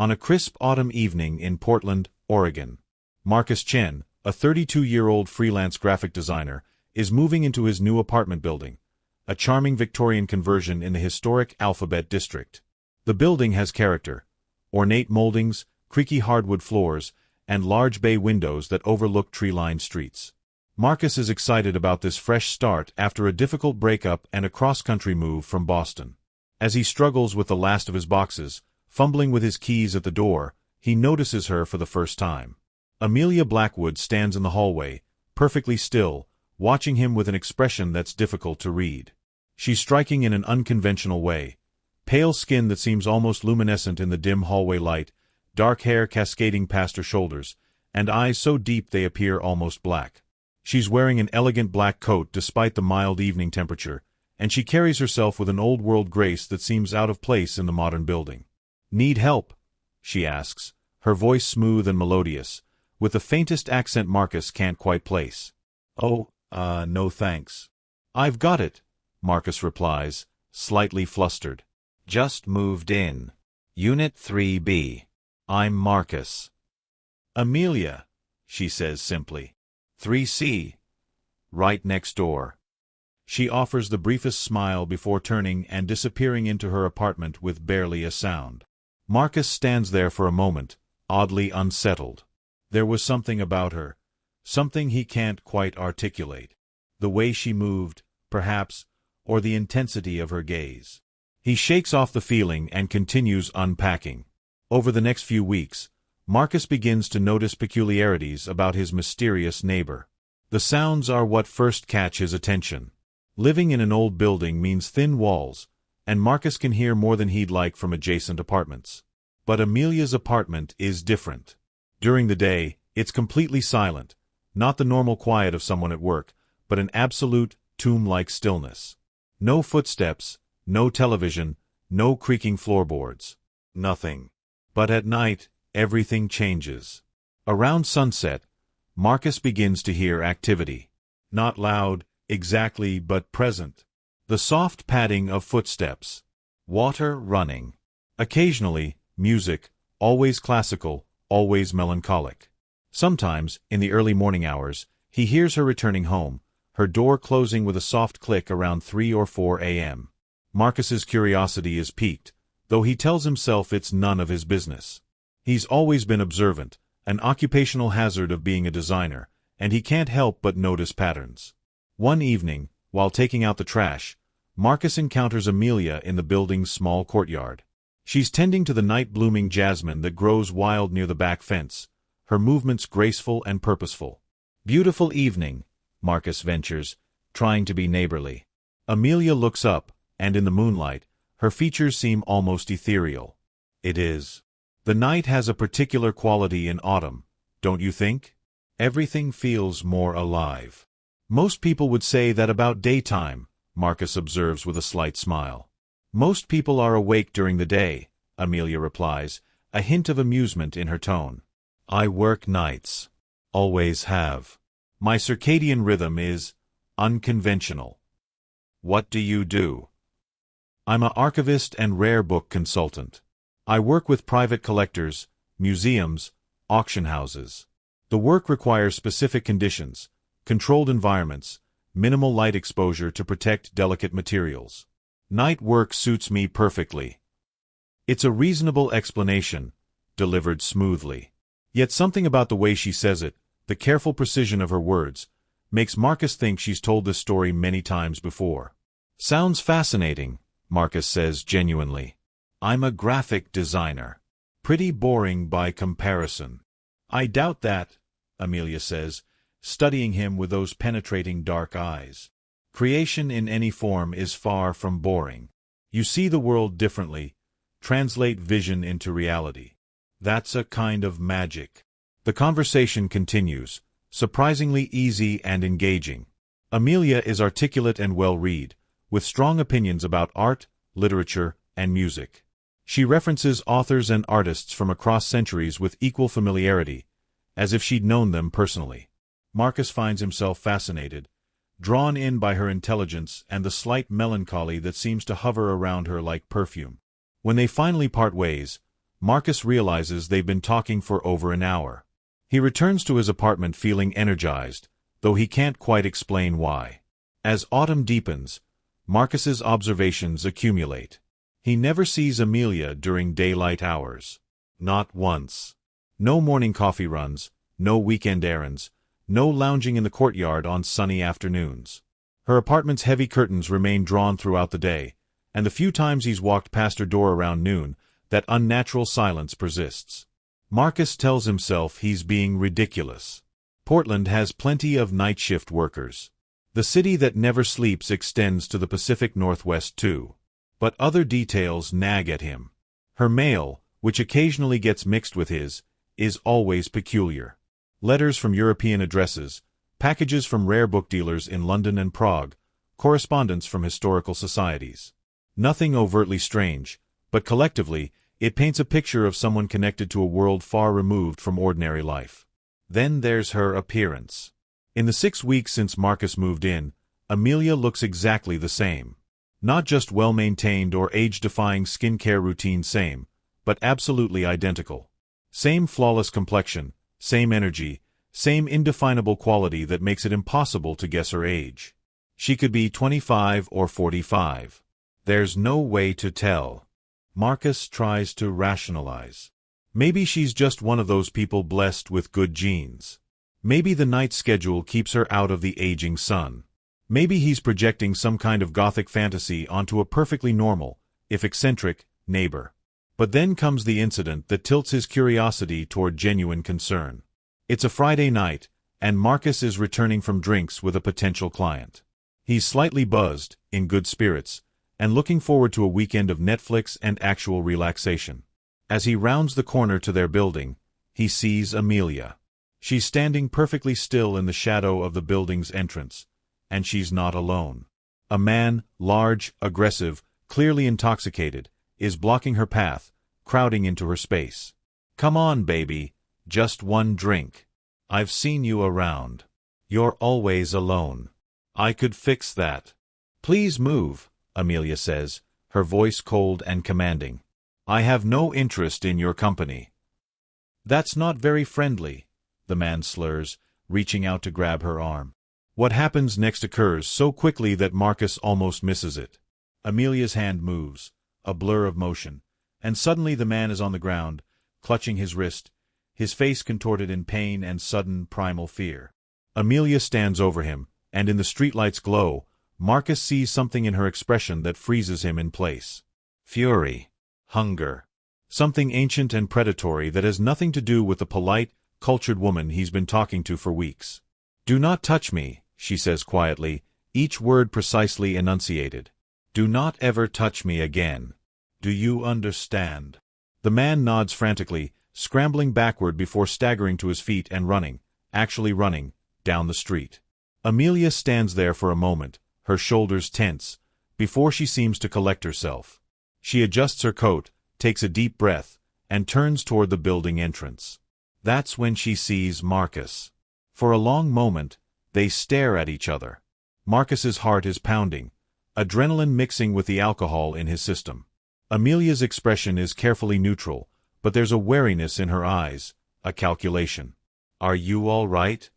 On a crisp autumn evening in Portland, Oregon, Marcus Chen, a 32-year-old freelance graphic designer, is moving into his new apartment building, a charming Victorian conversion in the historic Alphabet District. The building has character: ornate moldings, creaky hardwood floors, and large bay windows that overlook tree-lined streets. Marcus is excited about this fresh start after a difficult breakup and a cross-country move from Boston. As he struggles with the last of his boxes, fumbling with his keys at the door, he notices her for the first time. Amelia Blackwood stands in the hallway, perfectly still, watching him with an expression that's difficult to read. She's striking in an unconventional way. Pale skin that seems almost luminescent in the dim hallway light, dark hair cascading past her shoulders, and eyes so deep they appear almost black. She's wearing an elegant black coat despite the mild evening temperature, and she carries herself with an old-world grace that seems out of place in the modern building. "Need help?" she asks, her voice smooth and melodious, with the faintest accent Marcus can't quite place. "Oh, no thanks. I've got it," Marcus replies, slightly flustered. "Just moved in. Unit 3B. I'm Marcus." "Amelia," she says simply. "3C. Right next door." She offers the briefest smile before turning and disappearing into her apartment with barely a sound. Marcus stands there for a moment, oddly unsettled. There was something about her, something he can't quite articulate. The way she moved, perhaps, or the intensity of her gaze. He shakes off the feeling and continues unpacking. Over the next few weeks, Marcus begins to notice peculiarities about his mysterious neighbor. The sounds are what first catch his attention. Living in an old building means thin walls, and Marcus can hear more than he'd like from adjacent apartments. But Amelia's apartment is different. During the day, it's completely silent, not the normal quiet of someone at work, but an absolute, tomb-like stillness. No footsteps, no television, no creaking floorboards. Nothing. But at night, everything changes. Around sunset, Marcus begins to hear activity. Not loud, exactly, but present. The soft padding of footsteps. Water running. Occasionally, music, always classical, always melancholic. Sometimes, in the early morning hours, he hears her returning home, her door closing with a soft click around 3 or 4 a.m. Marcus's curiosity is piqued, though he tells himself it's none of his business. He's always been observant, an occupational hazard of being a designer, and he can't help but notice patterns. One evening, while taking out the trash, Marcus encounters Amelia in the building's small courtyard. She's tending to the night-blooming jasmine that grows wild near the back fence, her movements graceful and purposeful. "Beautiful evening," Marcus ventures, trying to be neighborly. Amelia looks up, and in the moonlight, her features seem almost ethereal. It is. The night has a particular quality in autumn, don't you think? Everything feels more alive. "Most people would say that about daytime," Marcus observes with a slight smile. "Most people are awake during the day," Amelia replies, a hint of amusement in her tone. "I work nights. Always have. My circadian rhythm is unconventional." "What do you do?" "I'm an archivist and rare book consultant. I work with private collectors, museums, auction houses. The work requires specific conditions, controlled environments, minimal light exposure to protect delicate materials. Night work suits me perfectly." It's a reasonable explanation, delivered smoothly. Yet something about the way she says it, the careful precision of her words, makes Marcus think she's told this story many times before. "Sounds fascinating," Marcus says genuinely. "I'm a graphic designer. Pretty boring by comparison." "I doubt that," Amelia says, studying him with those penetrating dark eyes. "Creation in any form is far from boring. You see the world differently, translate vision into reality. That's a kind of magic." The conversation continues, surprisingly easy and engaging. Amelia is articulate and well-read, with strong opinions about art, literature, and music. She references authors and artists from across centuries with equal familiarity, as if she'd known them personally. Marcus finds himself fascinated, drawn in by her intelligence and the slight melancholy that seems to hover around her like perfume. When they finally part ways, Marcus realizes they've been talking for over an hour. He returns to his apartment feeling energized, though he can't quite explain why. As autumn deepens, Marcus's observations accumulate. He never sees Amelia during daylight hours. Not once. No morning coffee runs, no weekend errands, no lounging in the courtyard on sunny afternoons. Her apartment's heavy curtains remain drawn throughout the day, and the few times he's walked past her door around noon, that unnatural silence persists. Marcus tells himself he's being ridiculous. Portland has plenty of night shift workers. The city that never sleeps extends to the Pacific Northwest too. But other details nag at him. Her mail, which occasionally gets mixed with his, is always peculiar. Letters from European addresses, packages from rare book dealers in London and Prague, correspondence from historical societies. Nothing overtly strange, but collectively, it paints a picture of someone connected to a world far removed from ordinary life. Then there's her appearance. In the 6 weeks since Marcus moved in, Amelia looks exactly the same. Not just well-maintained or age-defying skincare routine same, but absolutely identical. Same flawless complexion, same energy, same indefinable quality that makes it impossible to guess her age. She could be 25 or 45. There's no way to tell. Marcus tries to rationalize. Maybe she's just one of those people blessed with good genes. Maybe the night schedule keeps her out of the aging sun. Maybe he's projecting some kind of gothic fantasy onto a perfectly normal, if eccentric, neighbor. But then comes the incident that tilts his curiosity toward genuine concern. It's a Friday night, and Marcus is returning from drinks with a potential client. He's slightly buzzed, in good spirits, and looking forward to a weekend of Netflix and actual relaxation. As he rounds the corner to their building, he sees Amelia. She's standing perfectly still in the shadow of the building's entrance, and she's not alone. A man, large, aggressive, clearly intoxicated, is blocking her path, crowding into her space. "Come on, baby, just one drink. I've seen you around. You're always alone. I could fix that." "Please move," Amelia says, her voice cold and commanding. "I have no interest in your company." "That's not very friendly," the man slurs, reaching out to grab her arm. What happens next occurs so quickly that Marcus almost misses it. Amelia's hand moves, a blur of motion, and suddenly the man is on the ground, clutching his wrist, his face contorted in pain and sudden primal fear. Amelia stands over him, and in the streetlight's glow, Marcus sees something in her expression that freezes him in place. Fury. Hunger. Something ancient and predatory that has nothing to do with the polite, cultured woman he's been talking to for weeks. "Do not touch me," she says quietly, each word precisely enunciated. "Do not ever touch me again. Do you understand?" The man nods frantically, scrambling backward before staggering to his feet and running, actually running, down the street. Amelia stands there for a moment, her shoulders tense, before she seems to collect herself. She adjusts her coat, takes a deep breath, and turns toward the building entrance. That's when she sees Marcus. For a long moment, they stare at each other. Marcus's heart is pounding, adrenaline mixing with the alcohol in his system. Amelia's expression is carefully neutral, but there's a wariness in her eyes, a calculation. "Are you all right?"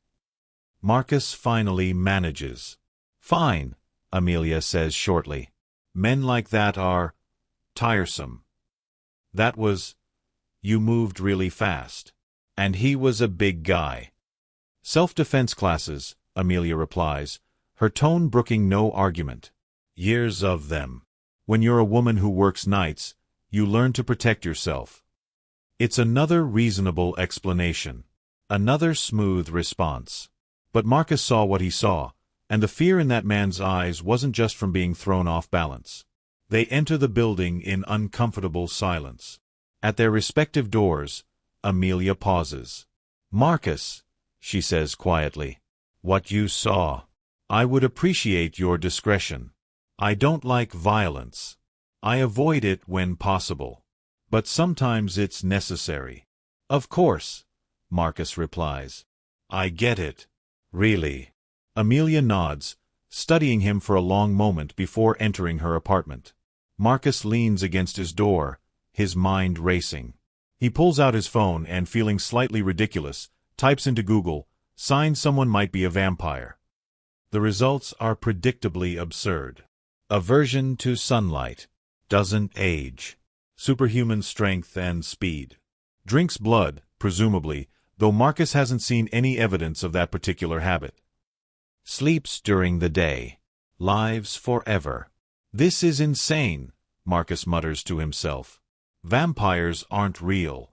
Marcus finally manages. "Fine," Amelia says shortly. "Men like that are tiresome." "That was... you moved really fast. And he was a big guy." "Self-defense classes," Amelia replies, her tone brooking no argument. "Years of them. When you're a woman who works nights, you learn to protect yourself." It's another reasonable explanation. Another smooth response. But Marcus saw what he saw, and the fear in that man's eyes wasn't just from being thrown off balance. They enter the building in uncomfortable silence. At their respective doors, Amelia pauses. "Marcus," she says quietly, "what you saw. I would appreciate your discretion. I don't like violence. I avoid it when possible. But sometimes it's necessary." "Of course," Marcus replies. "I get it. Really." Amelia nods, studying him for a long moment before entering her apartment. Marcus leans against his door, his mind racing. He pulls out his phone and, feeling slightly ridiculous, types into Google, "Signs someone might be a vampire." The results are predictably absurd. Aversion to sunlight. Doesn't age. Superhuman strength and speed. Drinks blood, presumably, though Marcus hasn't seen any evidence of that particular habit. Sleeps during the day. Lives forever. This is insane, Marcus mutters to himself. Vampires aren't real.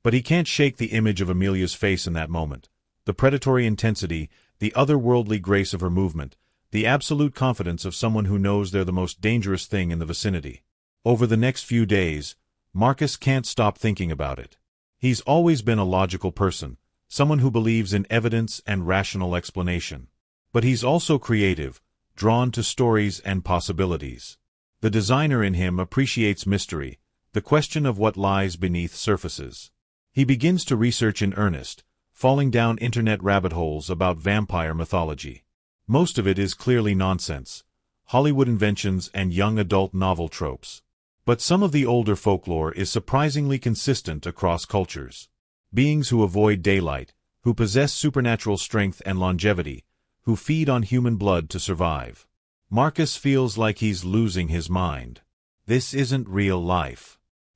But he can't shake the image of Amelia's face in that moment. The predatory intensity, the otherworldly grace of her movement, the absolute confidence of someone who knows they're the most dangerous thing in the vicinity. Over the next few days, Marcus can't stop thinking about it. He's always been a logical person, someone who believes in evidence and rational explanation. But he's also creative, drawn to stories and possibilities. The designer in him appreciates mystery, the question of what lies beneath surfaces. He begins to research in earnest, falling down internet rabbit holes about vampire mythology. Most of it is clearly nonsense, Hollywood inventions and young adult novel tropes. But some of the older folklore is surprisingly consistent across cultures. Beings who avoid daylight, who possess supernatural strength and longevity, who feed on human blood to survive. Marcus feels like he's losing his mind. This isn't real life.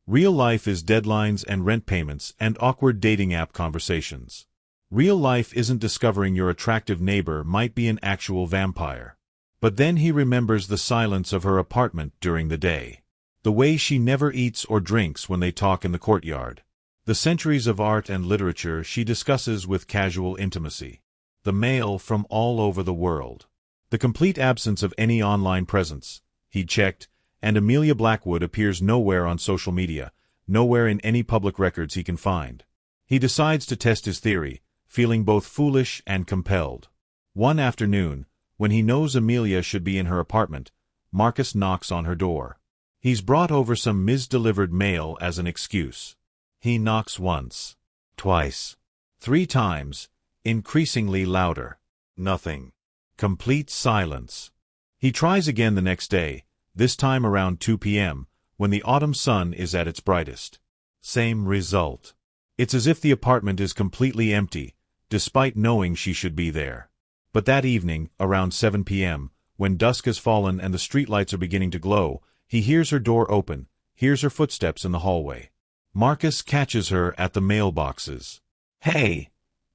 Real life is deadlines and rent payments and awkward dating app conversations. Real life isn't discovering your attractive neighbor might be an actual vampire. But then he remembers the silence of her apartment during the day. The way she never eats or drinks when they talk in the courtyard. The centuries of art and literature she discusses with casual intimacy. The mail from all over the world. The complete absence of any online presence. He checked, and Amelia Blackwood appears nowhere on social media, nowhere in any public records he can find. He decides to test his theory, feeling both foolish and compelled. One afternoon, when he knows Amelia should be in her apartment, Marcus knocks on her door. He's brought over some misdelivered mail as an excuse. He knocks once, twice, 3 times, increasingly louder. Nothing. Complete silence. He tries again the next day, this time around 2 p.m., when the autumn sun is at its brightest. Same result. It's as if the apartment is completely empty, despite knowing she should be there. But that evening, around 7 p.m., when dusk has fallen and the streetlights are beginning to glow, he hears her door open, hears her footsteps in the hallway. Marcus catches her at the mailboxes. "Hey,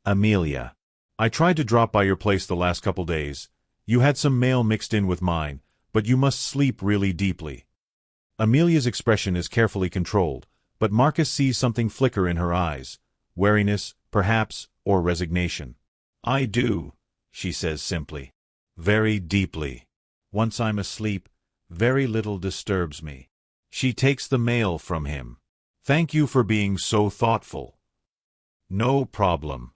Amelia. I tried to drop by your place the last couple days. You had some mail mixed in with mine, but you must sleep really deeply." Amelia's expression is carefully controlled, but Marcus sees something flicker in her eyes. Wariness, perhaps, or resignation. "I do," she says simply. "Very deeply. Once I'm asleep, very little disturbs me." She takes the mail from him. "Thank you for being so thoughtful." "No problem."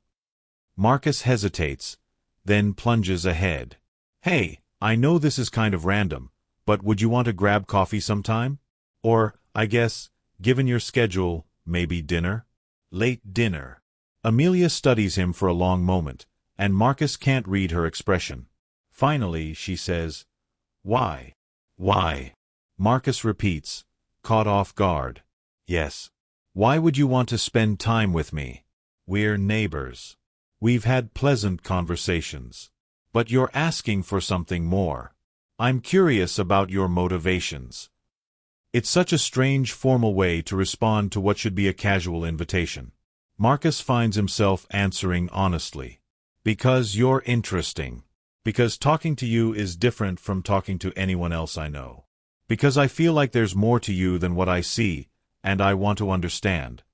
Marcus hesitates, then plunges ahead. "Hey, I know this is kind of random, but would you want to grab coffee sometime? Or, I guess, given your schedule, maybe dinner?" Late dinner. Amelia studies him for a long moment, and Marcus can't read her expression. Finally, she says, "Why?" "Why?" Marcus repeats, caught off guard. "Yes. Why would you want to spend time with me? We're neighbors. We've had pleasant conversations. But you're asking for something more. I'm curious about your motivations." It's such a strange formal way to respond to what should be a casual invitation. Marcus finds himself answering honestly. "Because you're interesting. Because talking to you is different from talking to anyone else I know. Because I feel like there's more to you than what I see, and I want to understand."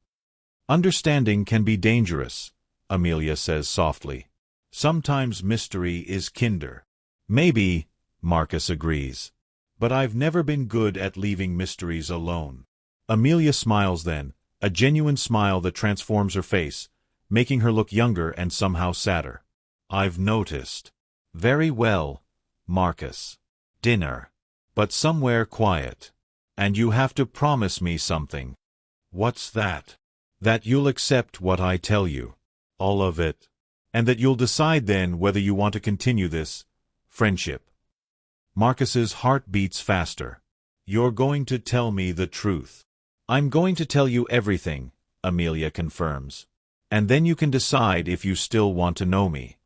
"Understanding can be dangerous," Amelia says softly. "Sometimes mystery is kinder." "Maybe," Marcus agrees. "But I've never been good at leaving mysteries alone." Amelia smiles then, a genuine smile that transforms her face, making her look younger and somehow sadder. "I've noticed." "Very well, Marcus. Dinner. But somewhere quiet. And you have to promise me something." "What's that?" "That you'll accept what I tell you. All of it. And that you'll decide then whether you want to continue this friendship." Marcus's heart beats faster. "You're going to tell me the truth." "I'm going to tell you everything," Amelia confirms. And then you can decide if you still want to know me.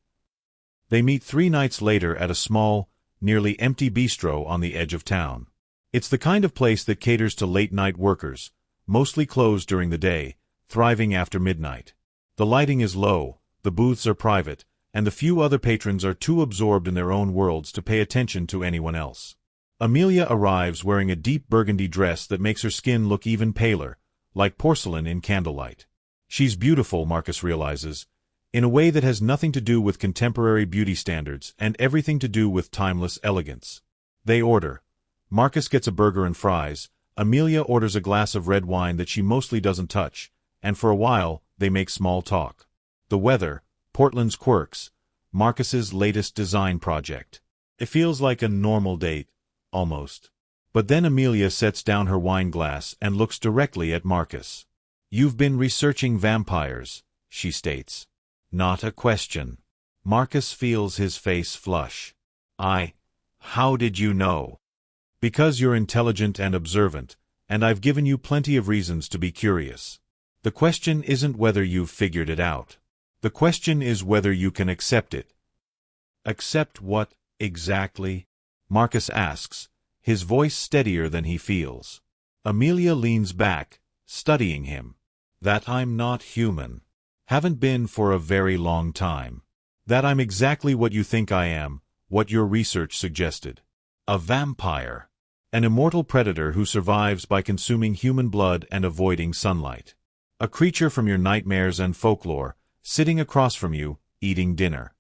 They meet 3 nights later at a small, nearly empty bistro on the edge of town. It's the kind of place that caters to late-night workers, mostly closed during the day, thriving after midnight. The lighting is low, the booths are private, and the few other patrons are too absorbed in their own worlds to pay attention to anyone else. Amelia arrives wearing a deep burgundy dress that makes her skin look even paler, like porcelain in candlelight. She's beautiful, Marcus realizes, in a way that has nothing to do with contemporary beauty standards and everything to do with timeless elegance. They order. Marcus gets a burger and fries, Amelia orders a glass of red wine that she mostly doesn't touch, and for a while, they make small talk. The weather, Portland's quirks, Marcus's latest design project. It feels like a normal date, almost. But then Amelia sets down her wine glass and looks directly at Marcus. "You've been researching vampires," she states. Not a question. Marcus feels his face flush. How did you know?" "Because you're intelligent and observant, and I've given you plenty of reasons to be curious. The question isn't whether you've figured it out. The question is whether you can accept it." "Accept what, exactly?" Marcus asks, his voice steadier than he feels. Amelia leans back, studying him. "That I'm not human. Haven't been for a very long time. That I'm exactly what you think I am, what your research suggested. A vampire. An immortal predator who survives by consuming human blood and avoiding sunlight. A creature from your nightmares and folklore, sitting across from you, eating dinner."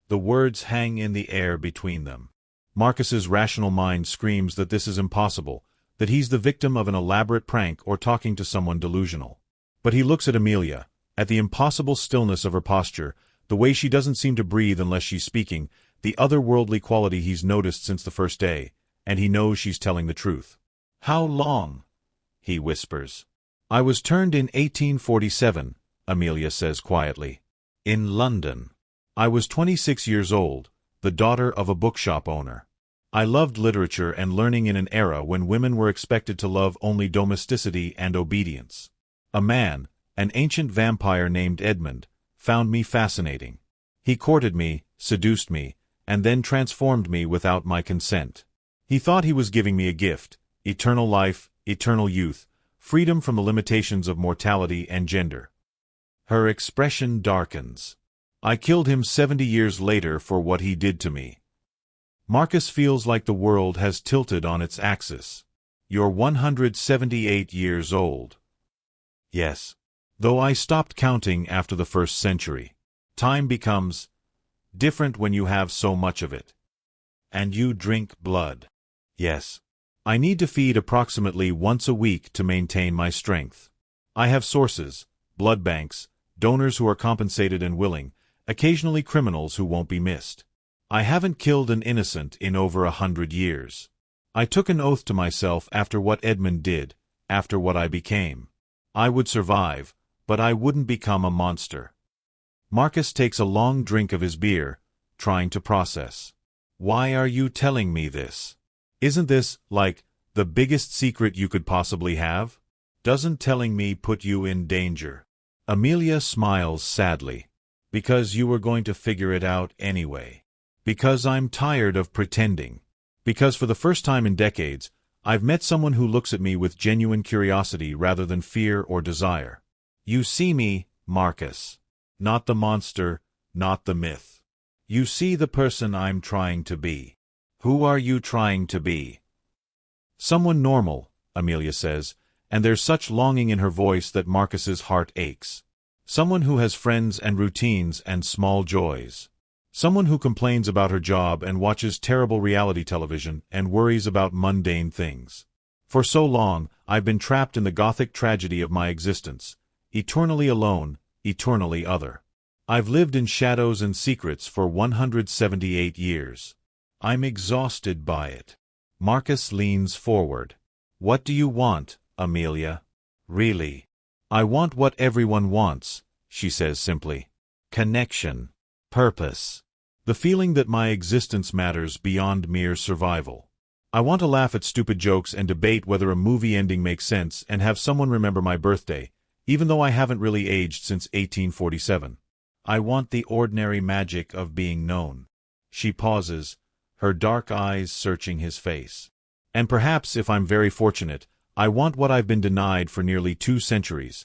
The words hang in the air between them. Marcus's rational mind screams that this is impossible, that he's the victim of an elaborate prank or talking to someone delusional. But he looks at Amelia, at the impossible stillness of her posture, the way she doesn't seem to breathe unless she's speaking, the otherworldly quality he's noticed since the first day, and he knows she's telling the truth. "How long?" he whispers. "I was turned in 1847, Amelia says quietly. "In London. I was 26 years old, the daughter of a bookshop owner. I loved literature and learning in an era when women were expected to love only domesticity and obedience. A man, an ancient vampire named Edmund, found me fascinating. He courted me, seduced me, and then transformed me without my consent. He thought he was giving me a gift, eternal life, eternal youth, freedom from the limitations of mortality and gender." Her expression darkens. "I killed him 70 years later for what he did to me." Marcus feels like the world has tilted on its axis. "You're 178 years old." "Yes. Though I stopped counting after the 1st century. Time becomes different when you have so much of it." "And you drink blood." "Yes. I need to feed approximately once a week to maintain my strength. I have sources, blood banks, donors who are compensated and willing, occasionally criminals who won't be missed. I haven't killed an innocent in over 100 years. I took an oath to myself after what Edmund did, after what I became. I would survive, but I wouldn't become a monster." Marcus takes a long drink of his beer, trying to process. "Why are you telling me this? Isn't this, like, the biggest secret you could possibly have? Doesn't telling me put you in danger?" Amelia smiles sadly. "Because you were going to figure it out anyway. Because I'm tired of pretending. Because for the first time in decades, I've met someone who looks at me with genuine curiosity rather than fear or desire. You see me, Marcus. Not the monster, not the myth. You see the person I'm trying to be." "Who are you trying to be?" "Someone normal," Amelia says, and there's such longing in her voice that Marcus's heart aches. "Someone who has friends and routines and small joys. Someone who complains about her job and watches terrible reality television and worries about mundane things. For so long, I've been trapped in the gothic tragedy of my existence, eternally alone, eternally other. I've lived in shadows and secrets for 178 years. I'm exhausted by it." Marcus leans forward. "What do you want, Amelia? Really?" "I want what everyone wants," she says simply. "Connection. Purpose. The feeling that my existence matters beyond mere survival. I want to laugh at stupid jokes and debate whether a movie ending makes sense and have someone remember my birthday, even though I haven't really aged since 1847. I want the ordinary magic of being known. She pauses, her dark eyes searching his face. And perhaps, if I'm very fortunate, I want what I've been denied for nearly 2 centuries,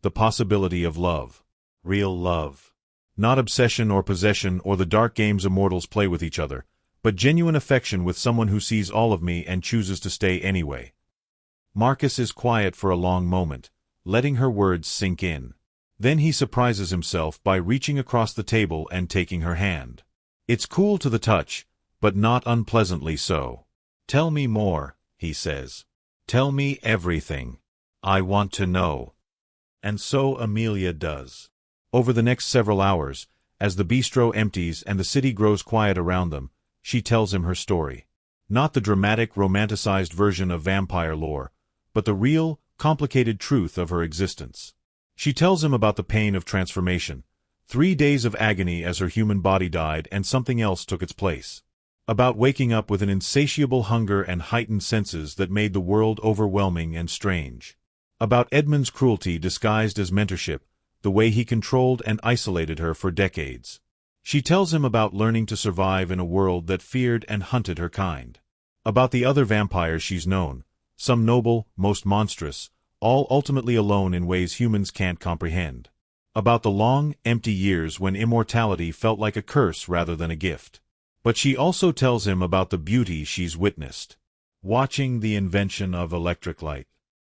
the possibility of love. Real love. Not obsession or possession or the dark games immortals play with each other, but genuine affection with someone who sees all of me and chooses to stay anyway. Marcus is quiet for a long moment, letting her words sink in. Then he surprises himself by reaching across the table and taking her hand. It's cool to the touch, but not unpleasantly so. "Tell me more," he says. "Tell me everything. I want to know." And so Amelia does. Over the next several hours, as the bistro empties and the city grows quiet around them, she tells him her story. Not the dramatic, romanticized version of vampire lore, but the real, complicated truth of her existence. She tells him about the pain of transformation, 3 days of agony as her human body died and something else took its place. About waking up with an insatiable hunger and heightened senses that made the world overwhelming and strange. About Edmund's cruelty disguised as mentorship, the way he controlled and isolated her for decades. She tells him about learning to survive in a world that feared and hunted her kind. About the other vampires she's known, some noble, most monstrous, all ultimately alone in ways humans can't comprehend. About the long, empty years when immortality felt like a curse rather than a gift. But she also tells him about the beauty she's witnessed. Watching the invention of electric light.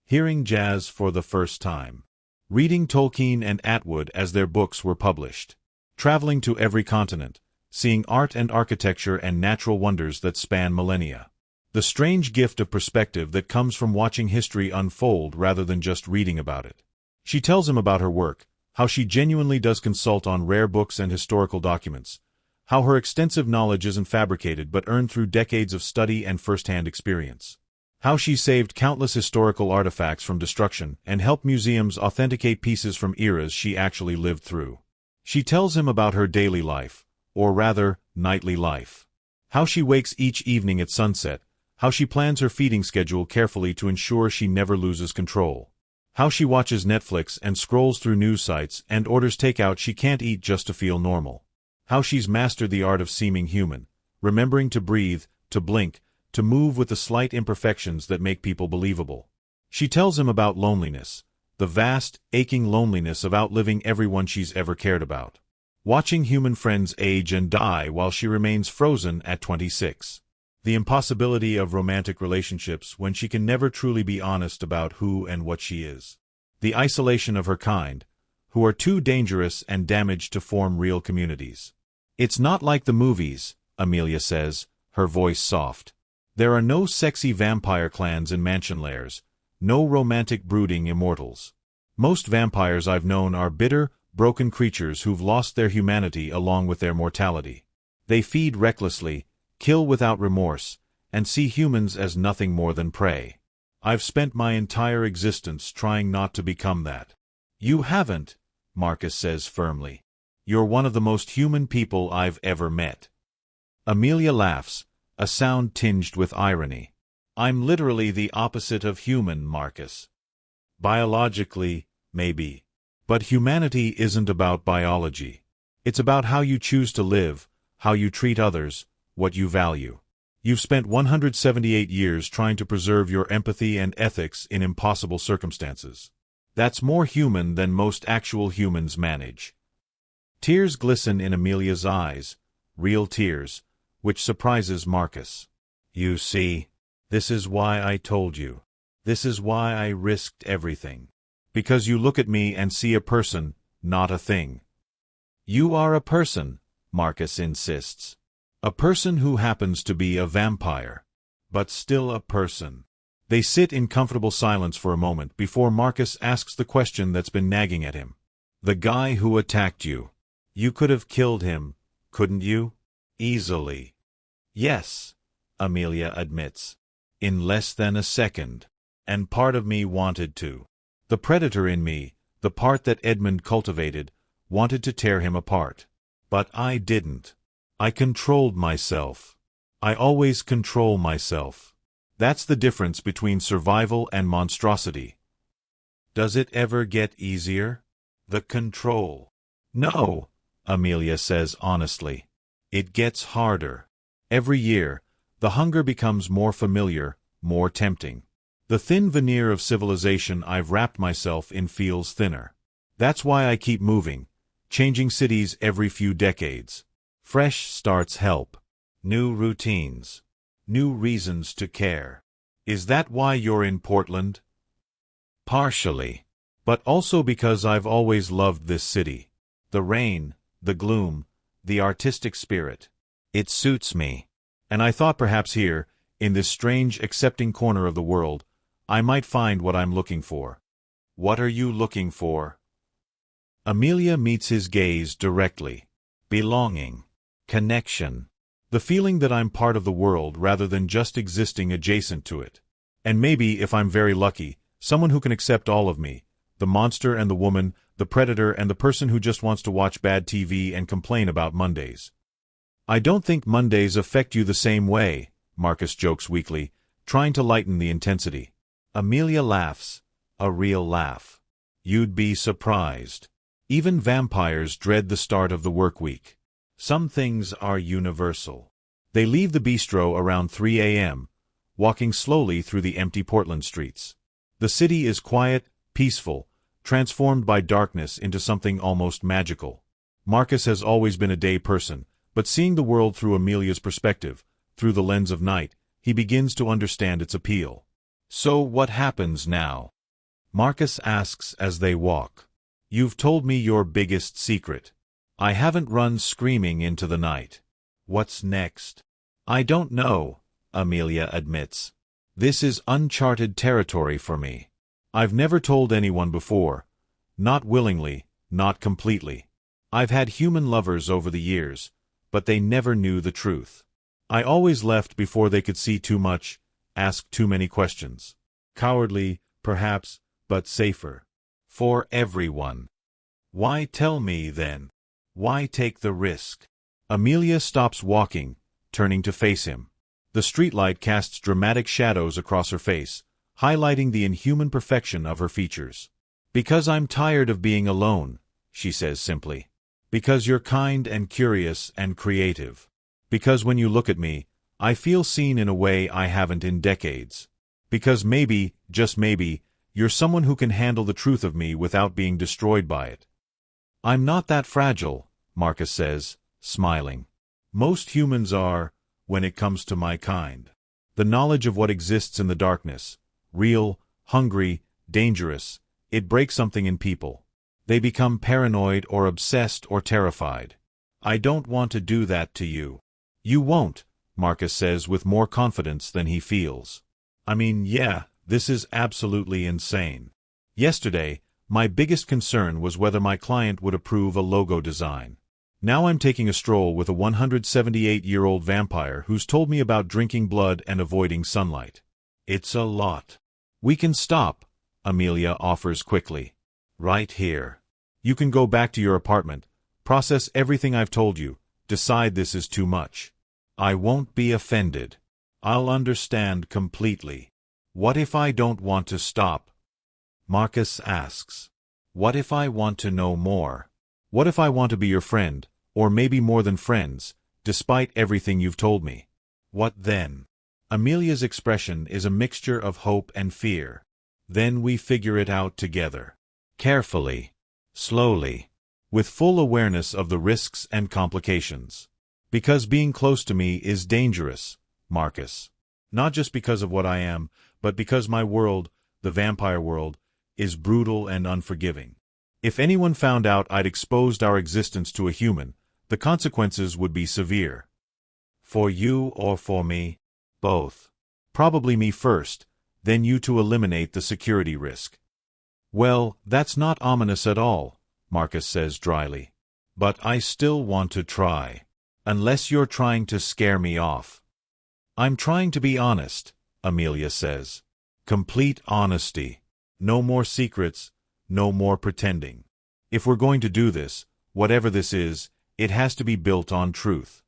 Hearing jazz for the first time. Reading Tolkien and Atwood as their books were published. Traveling to every continent, seeing art and architecture and natural wonders that span millennia. The strange gift of perspective that comes from watching history unfold rather than just reading about it. She tells him about her work, how she genuinely does consult on rare books and historical documents, how her extensive knowledge isn't fabricated but earned through decades of study and first-hand experience. How she saved countless historical artifacts from destruction and helped museums authenticate pieces from eras she actually lived through. She tells him about her daily life, or rather, nightly life. How she wakes each evening at sunset, how she plans her feeding schedule carefully to ensure she never loses control. How she watches Netflix and scrolls through news sites and orders takeout she can't eat just to feel normal. How she's mastered the art of seeming human, remembering to breathe, to blink, to move with the slight imperfections that make people believable. She tells him about loneliness, the vast, aching loneliness of outliving everyone she's ever cared about. Watching human friends age and die while she remains frozen at 26. The impossibility of romantic relationships when she can never truly be honest about who and what she is. The isolation of her kind, who are too dangerous and damaged to form real communities. "It's not like the movies," Amelia says, her voice soft. "There are no sexy vampire clans in mansion lairs, no romantic brooding immortals. Most vampires I've known are bitter, broken creatures who've lost their humanity along with their mortality. They feed recklessly, kill without remorse, and see humans as nothing more than prey. I've spent my entire existence trying not to become that." "You haven't," Marcus says firmly. "You're one of the most human people I've ever met." Amelia laughs, a sound tinged with irony. "I'm literally the opposite of human, Marcus. Biologically, maybe. But humanity isn't about biology. It's about how you choose to live, how you treat others, what you value. You've spent 178 years trying to preserve your empathy and ethics in impossible circumstances. That's more human than most actual humans manage." Tears glisten in Amelia's eyes, real tears, which surprises Marcus. "You see, this is why I told you. This is why I risked everything. Because you look at me and see a person, not a thing." "You are a person," Marcus insists. "A person who happens to be a vampire. But still a person." They sit in comfortable silence for a moment before Marcus asks the question that's been nagging at him. "The guy who attacked you. You could have killed him, couldn't you? Easily." "Yes," Amelia admits. "In less than a second. And part of me wanted to. The predator in me, the part that Edmund cultivated, wanted to tear him apart. But I didn't. I controlled myself. I always control myself. That's the difference between survival and monstrosity." Does it ever get easier? The control. No, Amelia says honestly. It gets harder. Every year, the hunger becomes more familiar, more tempting. The thin veneer of civilization I've wrapped myself in feels thinner. That's why I keep moving, changing cities every few decades. Fresh starts help. New routines. New reasons to care. Is that why you're in Portland? Partially. But also because I've always loved this city. The rain, the gloom, the artistic spirit. It suits me. And I thought perhaps here, in this strange, accepting corner of the world, I might find what I'm looking for. What are you looking for? Amelia meets his gaze directly. Belonging. Connection. The feeling that I'm part of the world rather than just existing adjacent to it. And maybe, if I'm very lucky, someone who can accept all of me, the monster and the woman, the predator and the person who just wants to watch bad TV and complain about Mondays. I don't think Mondays affect you the same way, Marcus jokes weakly, trying to lighten the intensity. Amelia laughs, a real laugh. You'd be surprised. Even vampires dread the start of the work week. Some things are universal. They leave the bistro around 3 a.m., walking slowly through the empty Portland streets. The city is quiet, peaceful, transformed by darkness into something almost magical. Marcus has always been a day person, but seeing the world through Amelia's perspective, through the lens of night, he begins to understand its appeal. So what happens now? Marcus asks as they walk. You've told me your biggest secret. I haven't run screaming into the night. What's next? I don't know, Amelia admits. This is uncharted territory for me. I've never told anyone before. Not willingly, not completely. I've had human lovers over the years, but they never knew the truth. I always left before they could see too much, ask too many questions. Cowardly, perhaps, but safer. For everyone. Why tell me, then? Why take the risk? Amelia stops walking, turning to face him. The streetlight casts dramatic shadows across her face, highlighting the inhuman perfection of her features. Because I'm tired of being alone, she says simply. Because you're kind and curious and creative. Because when you look at me, I feel seen in a way I haven't in decades. Because maybe, just maybe, you're someone who can handle the truth of me without being destroyed by it. I'm not that fragile, Marcus says, smiling. Most humans are, when it comes to my kind. The knowledge of what exists in the darkness, real, hungry, dangerous, it breaks something in people. They become paranoid or obsessed or terrified. I don't want to do that to you. You won't, Marcus says with more confidence than he feels. I mean, yeah, this is absolutely insane. Yesterday, my biggest concern was whether my client would approve a logo design. Now I'm taking a stroll with a 178-year-old vampire who's told me about drinking blood and avoiding sunlight. It's a lot. We can stop, Amelia offers quickly. Right here. You can go back to your apartment, process everything I've told you, decide this is too much. I won't be offended. I'll understand completely. What if I don't want to stop? Marcus asks. What if I want to know more? What if I want to be your friend, or maybe more than friends, despite everything you've told me? What then? Amelia's expression is a mixture of hope and fear. Then we figure it out together. Carefully. Slowly. With full awareness of the risks and complications. Because being close to me is dangerous, Marcus. Not just because of what I am, but because my world, the vampire world, is brutal and unforgiving. If anyone found out I'd exposed our existence to a human, the consequences would be severe. For you or for me? Both. Probably me first, then you to eliminate the security risk. Well, that's not ominous at all, Marcus says dryly. But I still want to try. Unless you're trying to scare me off. I'm trying to be honest, Amelia says. Complete honesty. No more secrets, no more pretending. If we're going to do this, whatever this is, it has to be built on truth.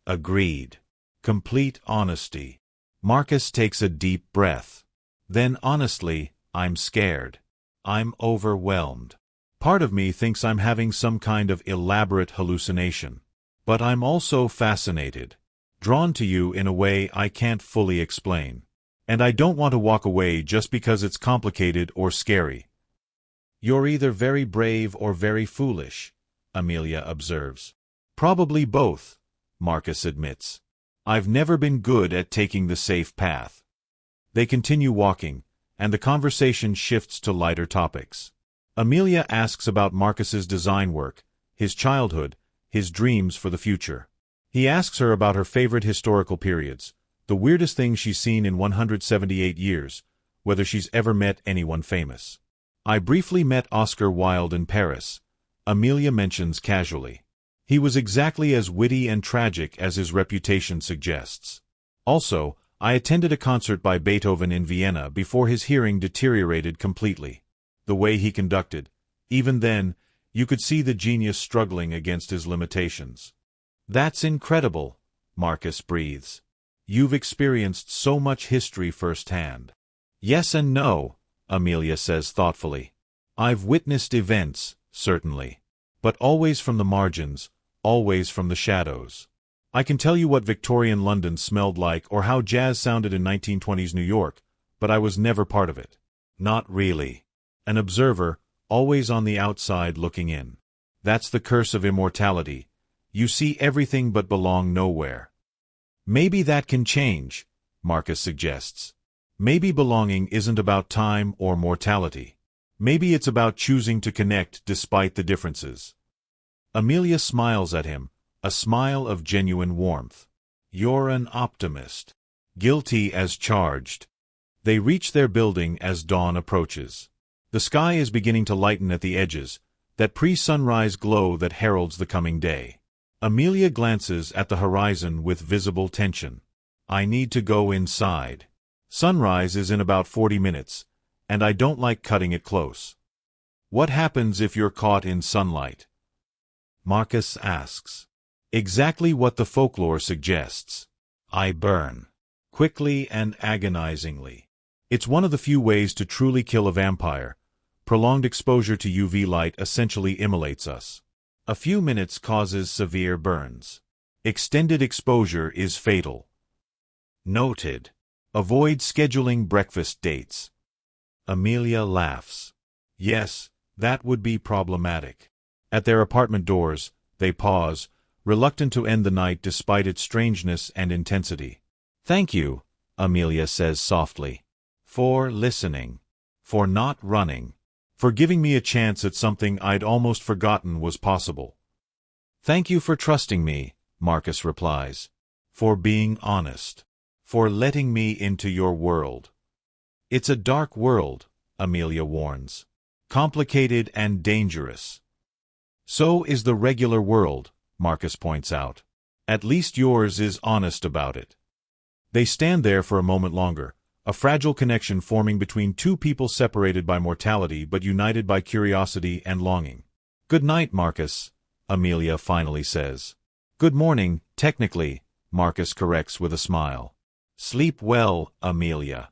Agreed. Complete honesty. Marcus takes a deep breath. Then honestly, I'm scared. I'm overwhelmed. Part of me thinks I'm having some kind of elaborate hallucination. But I'm also fascinated. Drawn to you in a way I can't fully explain. And I don't want to walk away just because it's complicated or scary. You're either very brave or very foolish, Amelia observes. Probably both, Marcus admits. I've never been good at taking the safe path. They continue walking, and the conversation shifts to lighter topics. Amelia asks about Marcus's design work, his childhood, his dreams for the future. He asks her about her favorite historical periods, the weirdest things she's seen in 178 years, whether she's ever met anyone famous. I briefly met Oscar Wilde in Paris, Amelia mentions casually. He was exactly as witty and tragic as his reputation suggests. Also, I attended a concert by Beethoven in Vienna before his hearing deteriorated completely. The way he conducted, even then, you could see the genius struggling against his limitations. That's incredible, Marcus breathes. You've experienced so much history firsthand. Yes and no, Amelia says thoughtfully. I've witnessed events, certainly. But always from the margins, always from the shadows. I can tell you what Victorian London smelled like or how jazz sounded in 1920s New York, but I was never part of it. Not really. An observer, always on the outside looking in. That's the curse of immortality. You see everything but belong nowhere. Maybe that can change, Marcus suggests. Maybe belonging isn't about time or mortality. Maybe it's about choosing to connect despite the differences. Amelia smiles at him, a smile of genuine warmth. You're an optimist. Guilty as charged. They reach their building as dawn approaches. The sky is beginning to lighten at the edges, that pre-sunrise glow that heralds the coming day. Amelia glances at the horizon with visible tension. I need to go inside. Sunrise is in about 40 minutes, and I don't like cutting it close. What happens if you're caught in sunlight? Marcus asks. Exactly what the folklore suggests. I burn. Quickly and agonizingly. It's one of the few ways to truly kill a vampire. Prolonged exposure to UV light essentially immolates us. A few minutes causes severe burns. Extended exposure is fatal. Noted. Avoid scheduling breakfast dates. Amelia laughs. Yes, that would be problematic. At their apartment doors, they pause, reluctant to end the night despite its strangeness and intensity. Thank you, Amelia says softly. For listening. For not running. For giving me a chance at something I'd almost forgotten was possible. Thank you for trusting me, Marcus replies. For being honest. For letting me into your world. It's a dark world, Amelia warns. Complicated and dangerous. So is the regular world, Marcus points out. At least yours is honest about it. They stand there for a moment longer, a fragile connection forming between two people separated by mortality but united by curiosity and longing. Good night, Marcus, Amelia finally says. Good morning, technically, Marcus corrects with a smile. Sleep well, Amelia.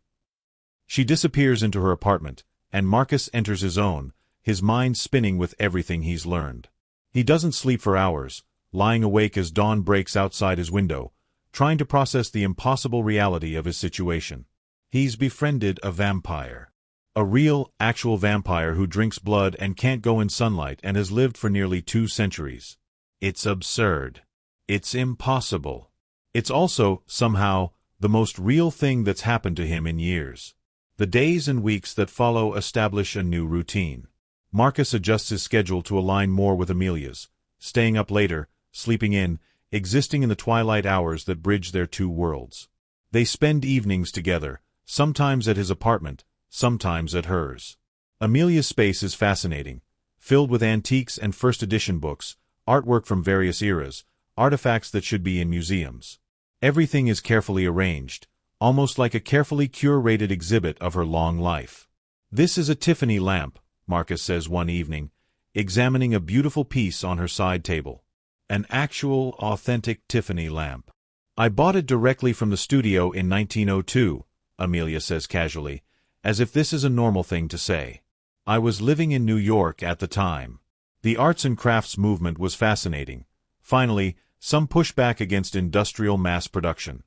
She disappears into her apartment, and Marcus enters his own, his mind spinning with everything he's learned. He doesn't sleep for hours, lying awake as dawn breaks outside his window, trying to process the impossible reality of his situation. He's befriended a vampire. A real, actual vampire who drinks blood and can't go in sunlight and has lived for nearly 2 centuries. It's absurd. It's impossible. It's also, somehow, the most real thing that's happened to him in years. The days and weeks that follow establish a new routine. Marcus adjusts his schedule to align more with Amelia's, staying up later, sleeping in, existing in the twilight hours that bridge their two worlds. They spend evenings together, sometimes at his apartment, sometimes at hers. Amelia's space is fascinating, filled with antiques and first-edition books, artwork from various eras, artifacts that should be in museums. Everything is carefully arranged, almost like a carefully curated exhibit of her long life. This is a Tiffany lamp, Marcus says one evening, examining a beautiful piece on her side table. An actual, authentic Tiffany lamp. I bought it directly from the studio in 1902, Amelia says casually, as if this is a normal thing to say. I was living in New York at the time. The arts and crafts movement was fascinating. Finally, some pushback against industrial mass production.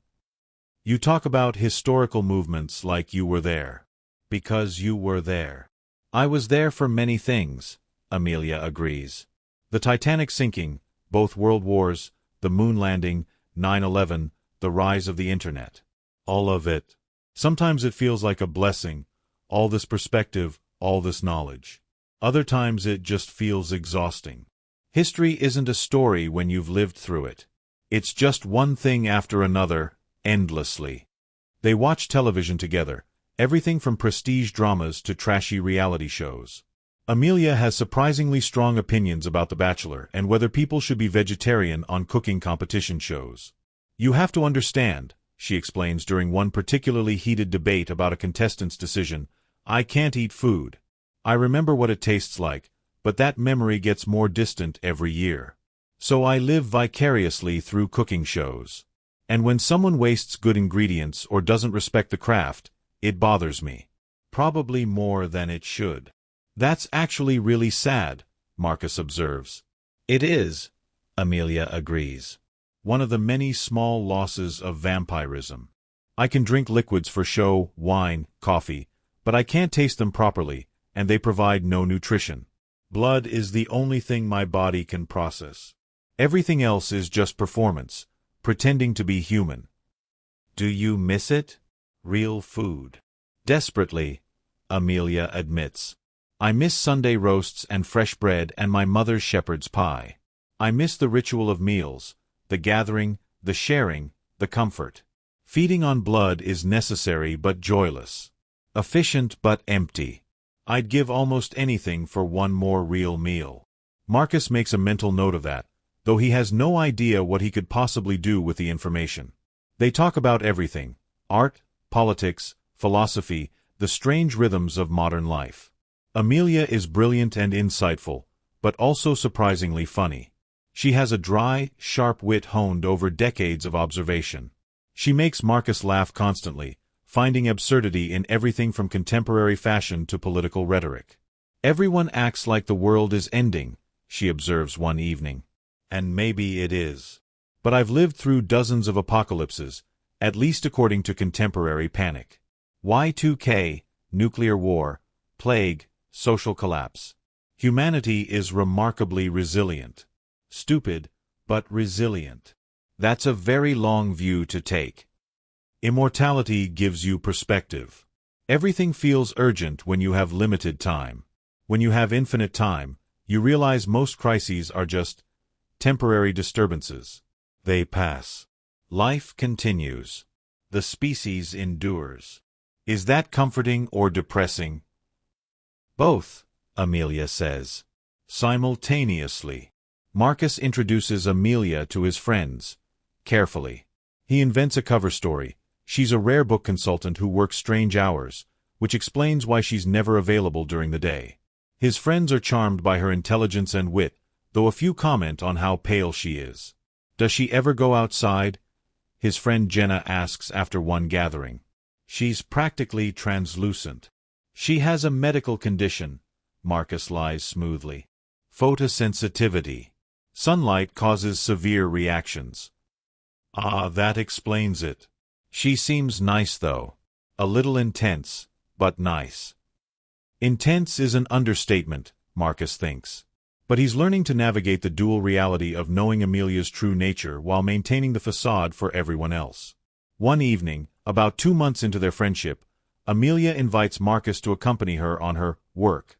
You talk about historical movements like you were there. Because you were there. I was there for many things, Amelia agrees. The Titanic sinking, both world wars, the moon landing, 9/11, the rise of the internet. All of it. Sometimes it feels like a blessing, all this perspective, all this knowledge. Other times it just feels exhausting. History isn't a story when you've lived through it. It's just one thing after another, endlessly. They watch television together, everything from prestige dramas to trashy reality shows. Amelia has surprisingly strong opinions about The Bachelor and whether people should be vegetarian on cooking competition shows. You have to understand, she explains during one particularly heated debate about a contestant's decision, I can't eat food. I remember what it tastes like, but that memory gets more distant every year. So I live vicariously through cooking shows. And when someone wastes good ingredients or doesn't respect the craft, it bothers me. Probably more than it should. That's actually really sad, Marcus observes. It is, Amelia agrees. One of the many small losses of vampirism. I can drink liquids for show, wine, coffee, but I can't taste them properly, and they provide no nutrition. Blood is the only thing my body can process. Everything else is just performance, pretending to be human. Do you miss it? Real food. Desperately, Amelia admits. I miss Sunday roasts and fresh bread and my mother's shepherd's pie. I miss the ritual of meals, the gathering, the sharing, the comfort. Feeding on blood is necessary but joyless. Efficient but empty. I'd give almost anything for one more real meal. Marcus makes a mental note of that, though he has no idea what he could possibly do with the information. They talk about everything: art, politics, philosophy, the strange rhythms of modern life. Amelia is brilliant and insightful, but also surprisingly funny. She has a dry, sharp wit honed over decades of observation. She makes Marcus laugh constantly, finding absurdity in everything from contemporary fashion to political rhetoric. Everyone acts like the world is ending, she observes one evening. And maybe it is. But I've lived through dozens of apocalypses, at least according to contemporary panic. Y2K, nuclear war, plague, social collapse. Humanity is remarkably resilient. Stupid, but resilient. That's a very long view to take. Immortality gives you perspective. Everything feels urgent when you have limited time. When you have infinite time, you realize most crises are just temporary disturbances. They pass. Life continues. The species endures. Is that comforting or depressing? Both, Amelia says. Simultaneously. Marcus introduces Amelia to his friends. Carefully. He invents a cover story. She's a rare book consultant who works strange hours, which explains why she's never available during the day. His friends are charmed by her intelligence and wit, though a few comment on how pale she is. Does she ever go outside? His friend Jenna asks after one gathering. She's practically translucent. She has a medical condition, Marcus lies smoothly. Photosensitivity. Sunlight causes severe reactions. Ah, that explains it. She seems nice though. A little intense, but nice. Intense is an understatement, Marcus thinks. But he's learning to navigate the dual reality of knowing Amelia's true nature while maintaining the facade for everyone else. One evening, about 2 months into their friendship, Amelia invites Marcus to accompany her on her work.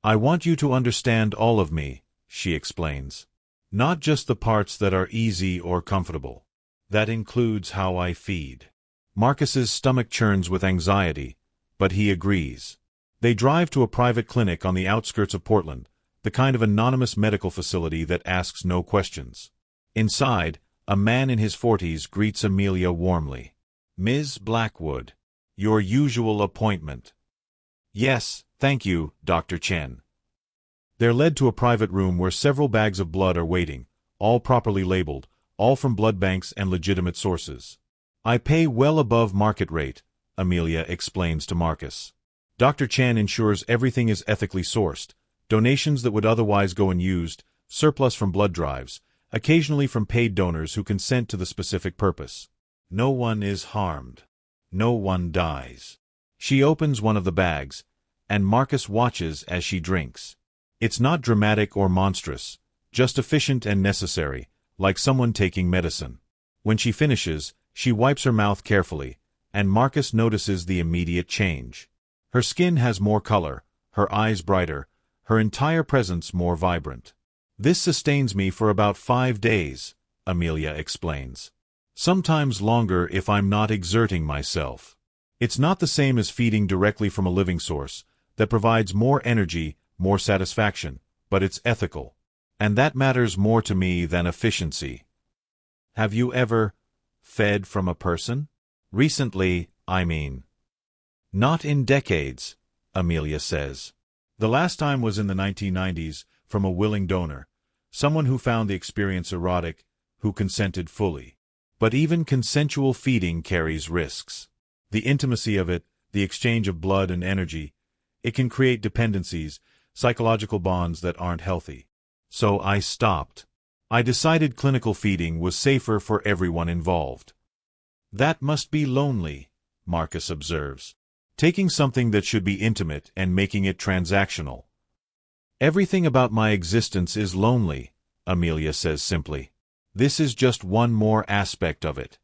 I want you to understand all of me, she explains. Not just the parts that are easy or comfortable. That includes how I feed. Marcus's stomach churns with anxiety, but he agrees. They drive to a private clinic on the outskirts of Portland, the kind of anonymous medical facility that asks no questions. Inside, a man in his 40s greets Amelia warmly. Ms. Blackwood. Your usual appointment. Yes, thank you, Dr. Chen. They're led to a private room where several bags of blood are waiting, all properly labeled, all from blood banks and legitimate sources. I pay well above market rate, Amelia explains to Marcus. Dr. Chen ensures everything is ethically sourced, donations that would otherwise go unused, surplus from blood drives, occasionally from paid donors who consent to the specific purpose. No one is harmed. No one dies. She opens one of the bags, and Marcus watches as she drinks. It's not dramatic or monstrous, just efficient and necessary, like someone taking medicine. When she finishes, she wipes her mouth carefully, and Marcus notices the immediate change. Her skin has more color, her eyes brighter, her entire presence more vibrant. This sustains me for about 5 days, Amelia explains. Sometimes longer if I'm not exerting myself. It's not the same as feeding directly from a living source that provides more energy, more satisfaction, but it's ethical. And that matters more to me than efficiency. Have you ever fed from a person? Recently, I mean. Not in decades, Amelia says. The last time was in the 1990s, from a willing donor, someone who found the experience erotic, who consented fully. But even consensual feeding carries risks. The intimacy of it, the exchange of blood and energy, it can create dependencies, psychological bonds that aren't healthy. So I stopped. I decided clinical feeding was safer for everyone involved. That must be lonely, Marcus observes. Taking something that should be intimate and making it transactional. Everything about my existence is lonely, Amelia says simply. This is just one more aspect of it.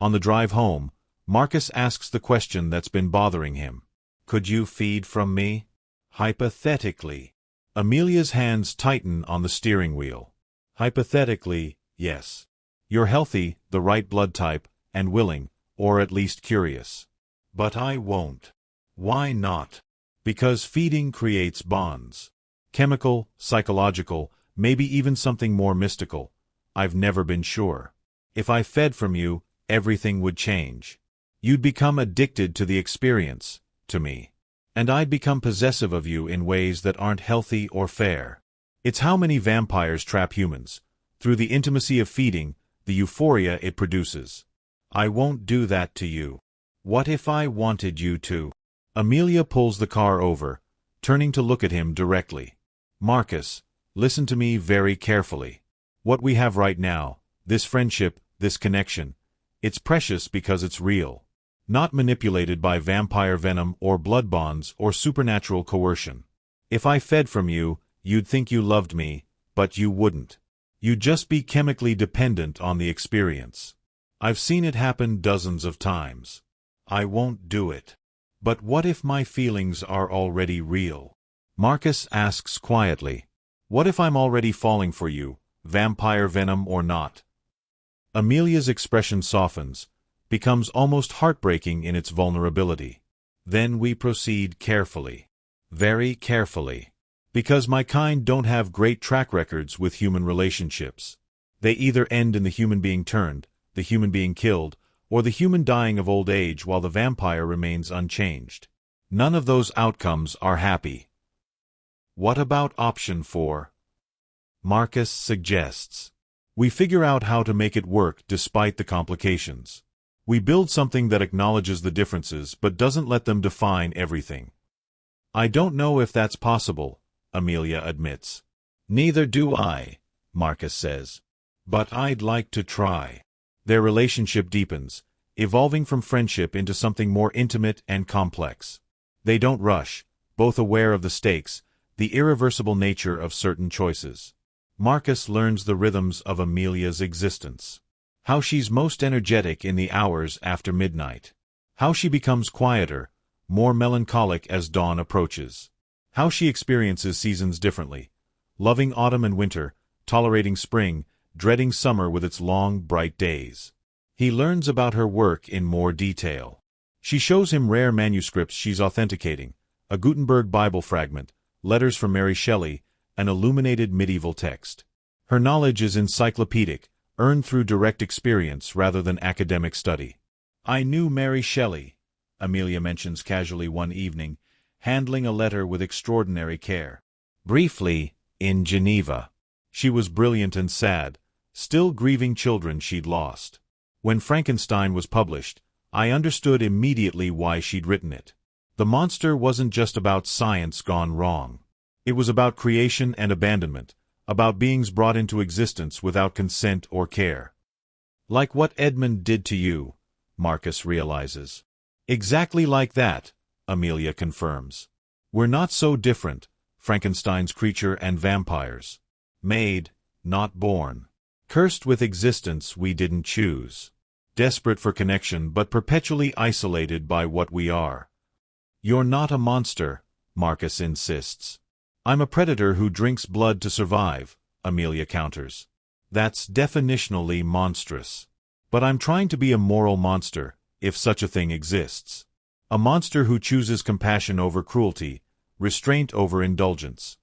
On the drive home, Marcus asks the question that's been bothering him. Could you feed from me? Hypothetically. Amelia's hands tighten on the steering wheel. Hypothetically, yes. You're healthy, the right blood type, and willing, or at least curious. But I won't. Why not? Because feeding creates bonds. Chemical, psychological, maybe even something more mystical. I've never been sure. If I fed from you, everything would change. You'd become addicted to the experience, to me. And I'd become possessive of you in ways that aren't healthy or fair. It's how many vampires trap humans, through the intimacy of feeding, the euphoria it produces. I won't do that to you. What if I wanted you to? Amelia pulls the car over, turning to look at him directly. Marcus, listen to me very carefully. What we have right now, this friendship, this connection, it's precious because it's real. Not manipulated by vampire venom or blood bonds or supernatural coercion. If I fed from you, you'd think you loved me, but you wouldn't. You'd just be chemically dependent on the experience. I've seen it happen dozens of times. I won't do it. But what if my feelings are already real? Marcus asks quietly. What if I'm already falling for you, vampire venom or not? Amelia's expression softens, becomes almost heartbreaking in its vulnerability. Then we proceed carefully. Very carefully. Because my kind don't have great track records with human relationships. They either end in the human being turned, the human being killed, or the human dying of old age while the vampire remains unchanged. None of those outcomes are happy. What about option 4? Marcus suggests. We figure out how to make it work despite the complications. We build something that acknowledges the differences but doesn't let them define everything. I don't know if that's possible, Amelia admits. Neither do I, Marcus says. But I'd like to try. Their relationship deepens, evolving from friendship into something more intimate and complex. They don't rush, both aware of the stakes, the irreversible nature of certain choices. Marcus learns the rhythms of Amelia's existence. How she's most energetic in the hours after midnight. How she becomes quieter, more melancholic as dawn approaches. How she experiences seasons differently, loving autumn and winter, tolerating spring, dreading summer with its long, bright days. He learns about her work in more detail. She shows him rare manuscripts she's authenticating, a Gutenberg Bible fragment, letters from Mary Shelley, an illuminated medieval text. Her knowledge is encyclopedic, earned through direct experience rather than academic study. I knew Mary Shelley, Amelia mentions casually one evening, handling a letter with extraordinary care. Briefly, in Geneva. She was brilliant and sad, still grieving children she'd lost. When Frankenstein was published, I understood immediately why she'd written it. The monster wasn't just about science gone wrong. It was about creation and abandonment, about beings brought into existence without consent or care. Like what Edmund did to you, Marcus realizes. Exactly like that, Amelia confirms. We're not so different, Frankenstein's creature and vampires. Made, not born. Cursed with existence we didn't choose. Desperate for connection but perpetually isolated by what we are. You're not a monster, Marcus insists. I'm a predator who drinks blood to survive, Amelia counters. That's definitionally monstrous. But I'm trying to be a moral monster, if such a thing exists. A monster who chooses compassion over cruelty, restraint over indulgence.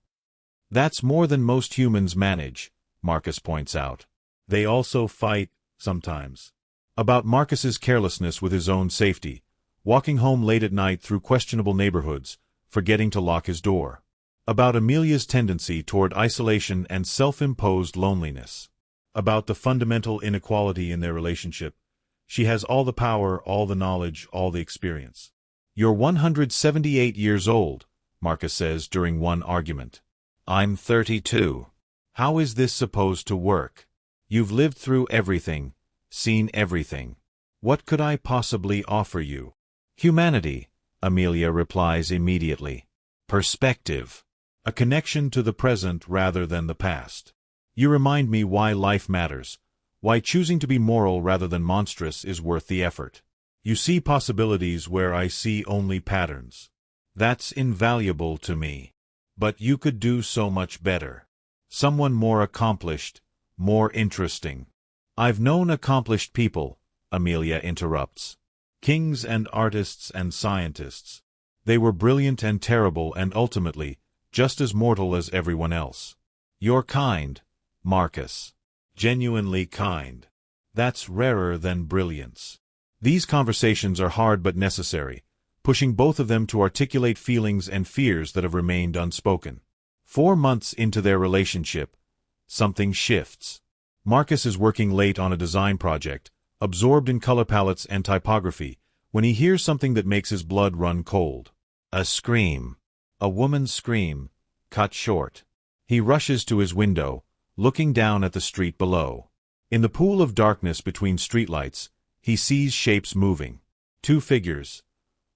That's more than most humans manage, Marcus points out. They also fight, sometimes. About Marcus's carelessness with his own safety, walking home late at night through questionable neighborhoods, forgetting to lock his door. About Amelia's tendency toward isolation and self-imposed loneliness. About the fundamental inequality in their relationship. She has all the power, all the knowledge, all the experience. You're 178 years old, Marcus says during one argument. I'm 32. How is this supposed to work? You've lived through everything, seen everything. What could I possibly offer you? Humanity, Amelia replies immediately. Perspective. A connection to the present rather than the past. You remind me why life matters, why choosing to be moral rather than monstrous is worth the effort. You see possibilities where I see only patterns. That's invaluable to me. But you could do so much better. Someone more accomplished, more interesting. I've known accomplished people, Amelia interrupts. Kings and artists and scientists. They were brilliant and terrible and ultimately, just as mortal as everyone else. You're kind, Marcus. Genuinely kind. That's rarer than brilliance. These conversations are hard but necessary, pushing both of them to articulate feelings and fears that have remained unspoken. 4 months into their relationship, something shifts. Marcus is working late on a design project, absorbed in color palettes and typography, when he hears something that makes his blood run cold. A scream. A woman's scream, cut short. He rushes to his window, looking down at the street below. In the pool of darkness between streetlights, he sees shapes moving. 2 figures.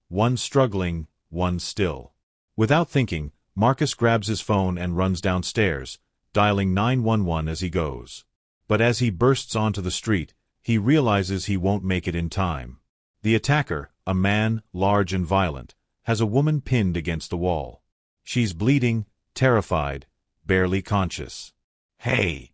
One struggling, one still. Without thinking, Marcus grabs his phone and runs downstairs, dialing 911 as he goes. But as he bursts onto the street, he realizes he won't make it in time. The attacker, a man, large and violent, has a woman pinned against the wall. She's bleeding, terrified, barely conscious. Hey!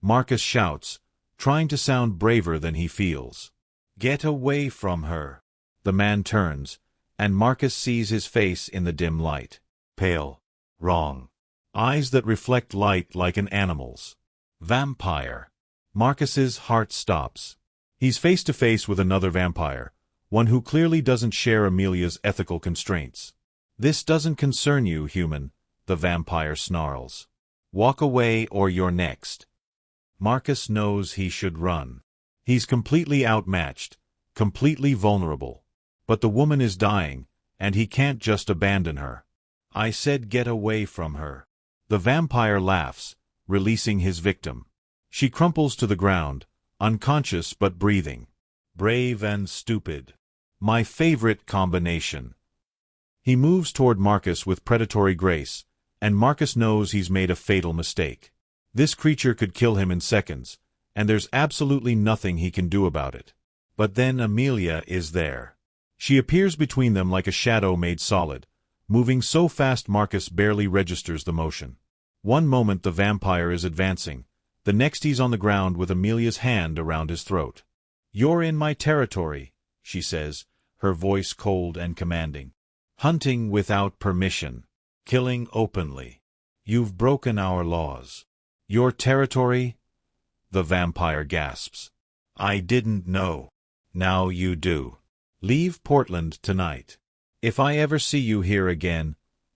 Marcus shouts, trying to sound braver than he feels. Get away from her. The man turns, and Marcus sees his face in the dim light. Pale. Wrong. Eyes that reflect light like an animal's. Vampire. Marcus's heart stops. He's face to face with another vampire, one who clearly doesn't share Amelia's ethical constraints. This doesn't concern you, human, the vampire snarls. Walk away or you're next. Marcus knows he should run. He's completely outmatched, completely vulnerable. But the woman is dying, and he can't just abandon her. I said get away from her. The vampire laughs, releasing his victim. She crumples to the ground, unconscious but breathing. Brave and stupid. My favorite combination. He moves toward Marcus with predatory grace, and Marcus knows he's made a fatal mistake. This creature could kill him in seconds, and there's absolutely nothing he can do about it. But then Amelia is there. She appears between them like a shadow made solid, moving so fast Marcus barely registers the motion. One moment the vampire is advancing, the next he's on the ground with Amelia's hand around his throat. You're in my territory, she says, her voice cold and commanding. Hunting without permission. Killing openly. You've broken our laws. Your territory? The vampire gasps. I didn't know. Now you do. Leave Portland tonight. If I ever see you here again,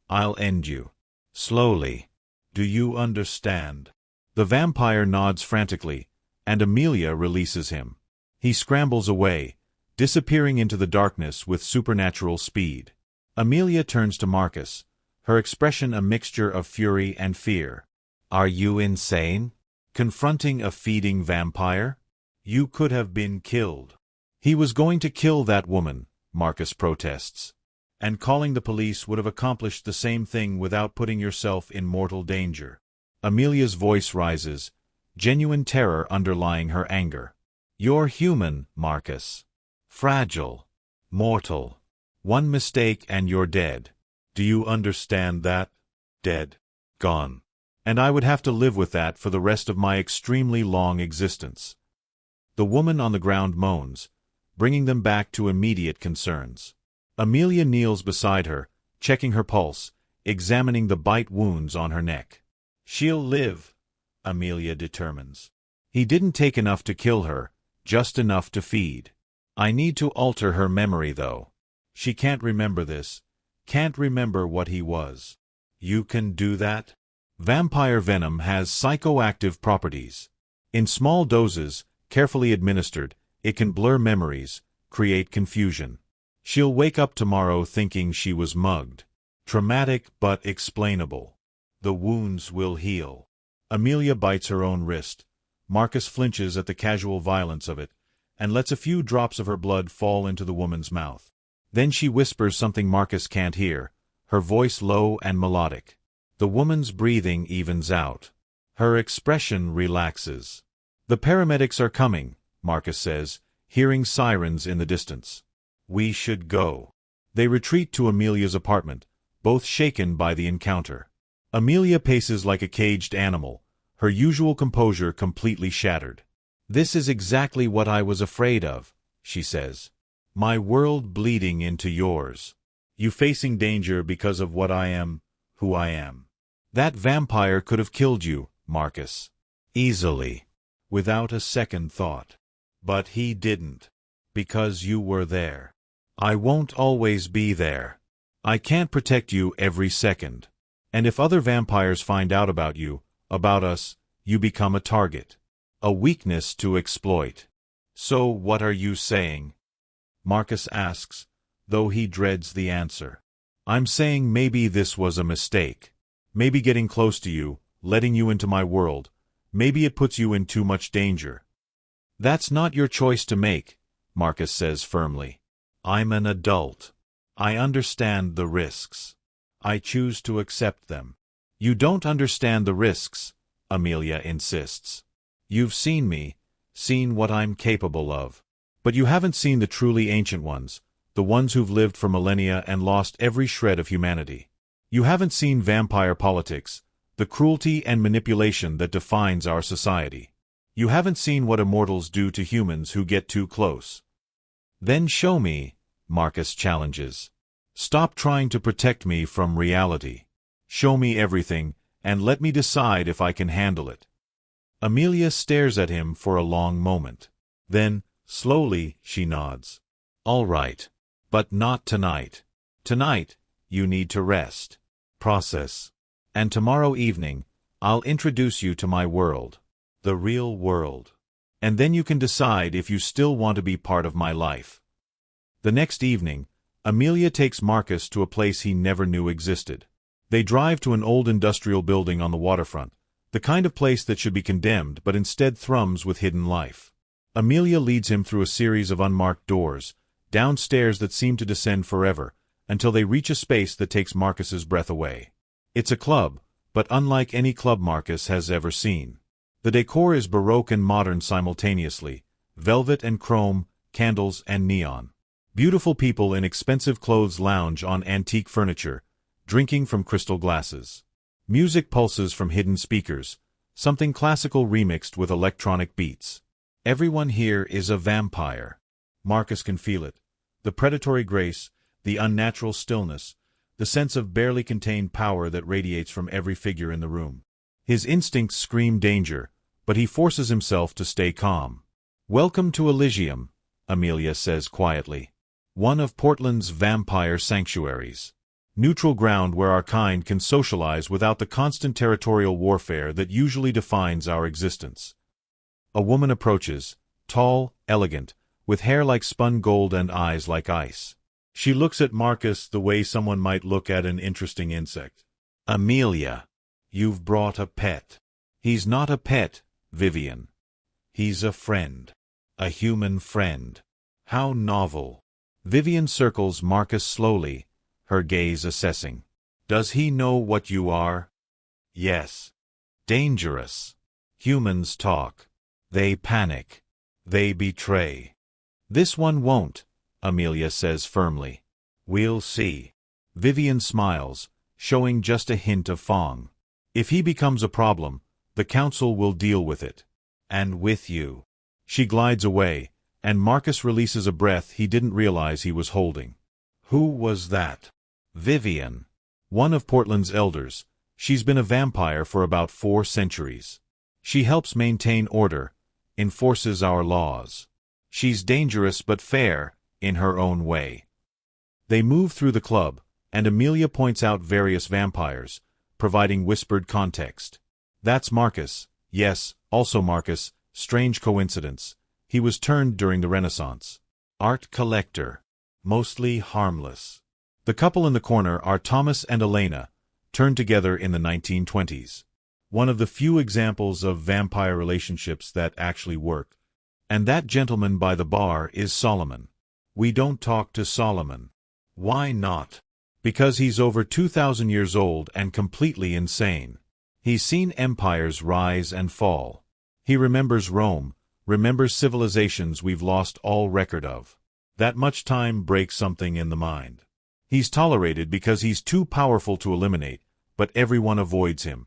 I'll end you. Slowly. Do you understand? The vampire nods frantically, and Amelia releases him. He scrambles away, disappearing into the darkness with supernatural speed. Amelia turns to Marcus, her expression a mixture of fury and fear. Are you insane? Confronting a feeding vampire? You could have been killed. He was going to kill that woman, Marcus protests. And calling the police would have accomplished the same thing without putting yourself in mortal danger. Amelia's voice rises, genuine terror underlying her anger. You're human, Marcus. Fragile. Mortal. One mistake and you're dead. Do you understand that? Dead. Gone. And I would have to live with that for the rest of my extremely long existence. The woman on the ground moans, bringing them back to immediate concerns. Amelia kneels beside her, checking her pulse, examining the bite wounds on her neck. She'll live, Amelia determines. He didn't take enough to kill her, just enough to feed. I need to alter her memory, though. She can't remember this, can't remember what he was. You can do that? Vampire venom has psychoactive properties. In small doses, carefully administered, it can blur memories, create confusion. She'll wake up tomorrow thinking she was mugged. Traumatic but explainable. The wounds will heal. Amelia bites her own wrist. Marcus flinches at the casual violence of it, and lets a few drops of her blood fall into the woman's mouth. Then she whispers something Marcus can't hear, her voice low and melodic. The woman's breathing evens out. Her expression relaxes. The paramedics are coming, Marcus says, hearing sirens in the distance. We should go. They retreat to Amelia's apartment, both shaken by the encounter. Amelia paces like a caged animal, her usual composure completely shattered. This is exactly what I was afraid of, she says. My world bleeding into yours. You facing danger because of what I am, who I am. That vampire could have killed you, Marcus. Easily. Without a second thought. But he didn't. Because you were there. I won't always be there. I can't protect you every second. And if other vampires find out about you, about us, you become a target. A weakness to exploit. So what are you saying? Marcus asks, though he dreads the answer. I'm saying maybe this was a mistake. Maybe getting close to you, letting you into my world, maybe it puts you in too much danger. That's not your choice to make, Marcus says firmly. I'm an adult. I understand the risks. I choose to accept them. You don't understand the risks, Amelia insists. You've seen me, seen what I'm capable of. But you haven't seen the truly ancient ones, the ones who've lived for millennia and lost every shred of humanity. You haven't seen vampire politics, the cruelty and manipulation that defines our society. You haven't seen what immortals do to humans who get too close. Then show me, Marcus challenges. Stop trying to protect me from reality. Show me everything, and let me decide if I can handle it. Amelia stares at him for a long moment. Then, slowly, she nods. All right. But not tonight. Tonight, you need to rest. Process. And tomorrow evening, I'll introduce you to my world. The real world. And then you can decide if you still want to be part of my life. The next evening, Amelia takes Marcus to a place he never knew existed. They drive to an old industrial building on the waterfront, the kind of place that should be condemned but instead thrums with hidden life. Amelia leads him through a series of unmarked doors, down stairs that seem to descend forever, until they reach a space that takes Marcus's breath away. It's a club, but unlike any club Marcus has ever seen. The decor is Baroque and modern simultaneously, velvet and chrome, candles and neon. Beautiful people in expensive clothes lounge on antique furniture, drinking from crystal glasses. Music pulses from hidden speakers, something classical remixed with electronic beats. Everyone here is a vampire. Marcus can feel it. The predatory grace, the unnatural stillness, the sense of barely contained power that radiates from every figure in the room. His instincts scream danger, but he forces himself to stay calm. Welcome to Elysium, Amelia says quietly. One of Portland's vampire sanctuaries. Neutral ground where our kind can socialize without the constant territorial warfare that usually defines our existence. A woman approaches, tall, elegant, with hair like spun gold and eyes like ice. She looks at Marcus the way someone might look at an interesting insect. Amelia, you've brought a pet. He's not a pet, Vivian. He's a friend. A human friend. How novel. Vivian circles Marcus slowly, her gaze assessing. Does he know what you are? Yes. Dangerous. Humans talk. They panic. They betray. This one won't, Amelia says firmly. We'll see. Vivian smiles, showing just a hint of fong. If he becomes a problem, the council will deal with it. And with you. She glides away, and Marcus releases a breath he didn't realize he was holding. Who was that? Vivian. One of Portland's elders. She's been a vampire for about 4 centuries. She helps maintain order, enforces our laws. She's dangerous but fair, in her own way. They move through the club, and Amelia points out various vampires, providing whispered context. That's Marcus. Yes, also Marcus. Strange coincidence. He was turned during the Renaissance. Art collector. Mostly harmless. The couple in the corner are Thomas and Elena, turned together in the 1920s. One of the few examples of vampire relationships that actually work. And that gentleman by the bar is Solomon. We don't talk to Solomon. Why not? Because he's over 2,000 years old and completely insane. He's seen empires rise and fall. He remembers Rome, remembers civilizations we've lost all record of. That much time breaks something in the mind. He's tolerated because he's too powerful to eliminate, but everyone avoids him.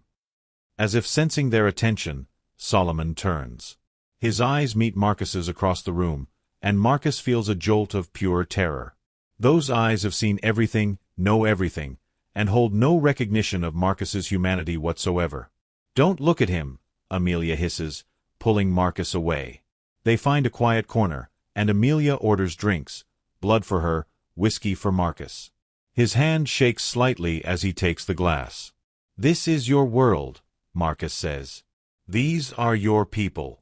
As if sensing their attention, Solomon turns. His eyes meet Marcus's across the room, and Marcus feels a jolt of pure terror. Those eyes have seen everything, know everything, and hold no recognition of Marcus's humanity whatsoever. Don't look at him, Amelia hisses, pulling Marcus away. They find a quiet corner, and Amelia orders drinks, blood for her, whiskey for Marcus. His hand shakes slightly as he takes the glass. This is your world, Marcus says. These are your people.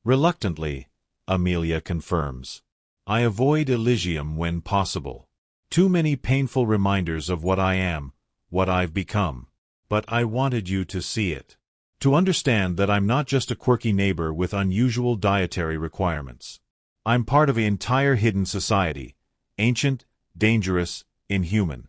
Reluctantly, Amelia confirms. I avoid Elysium when possible. Too many painful reminders of what I am, what I've become. But I wanted you to see it. To understand that I'm not just a quirky neighbor with unusual dietary requirements. I'm part of an entire hidden society, ancient, dangerous, inhuman.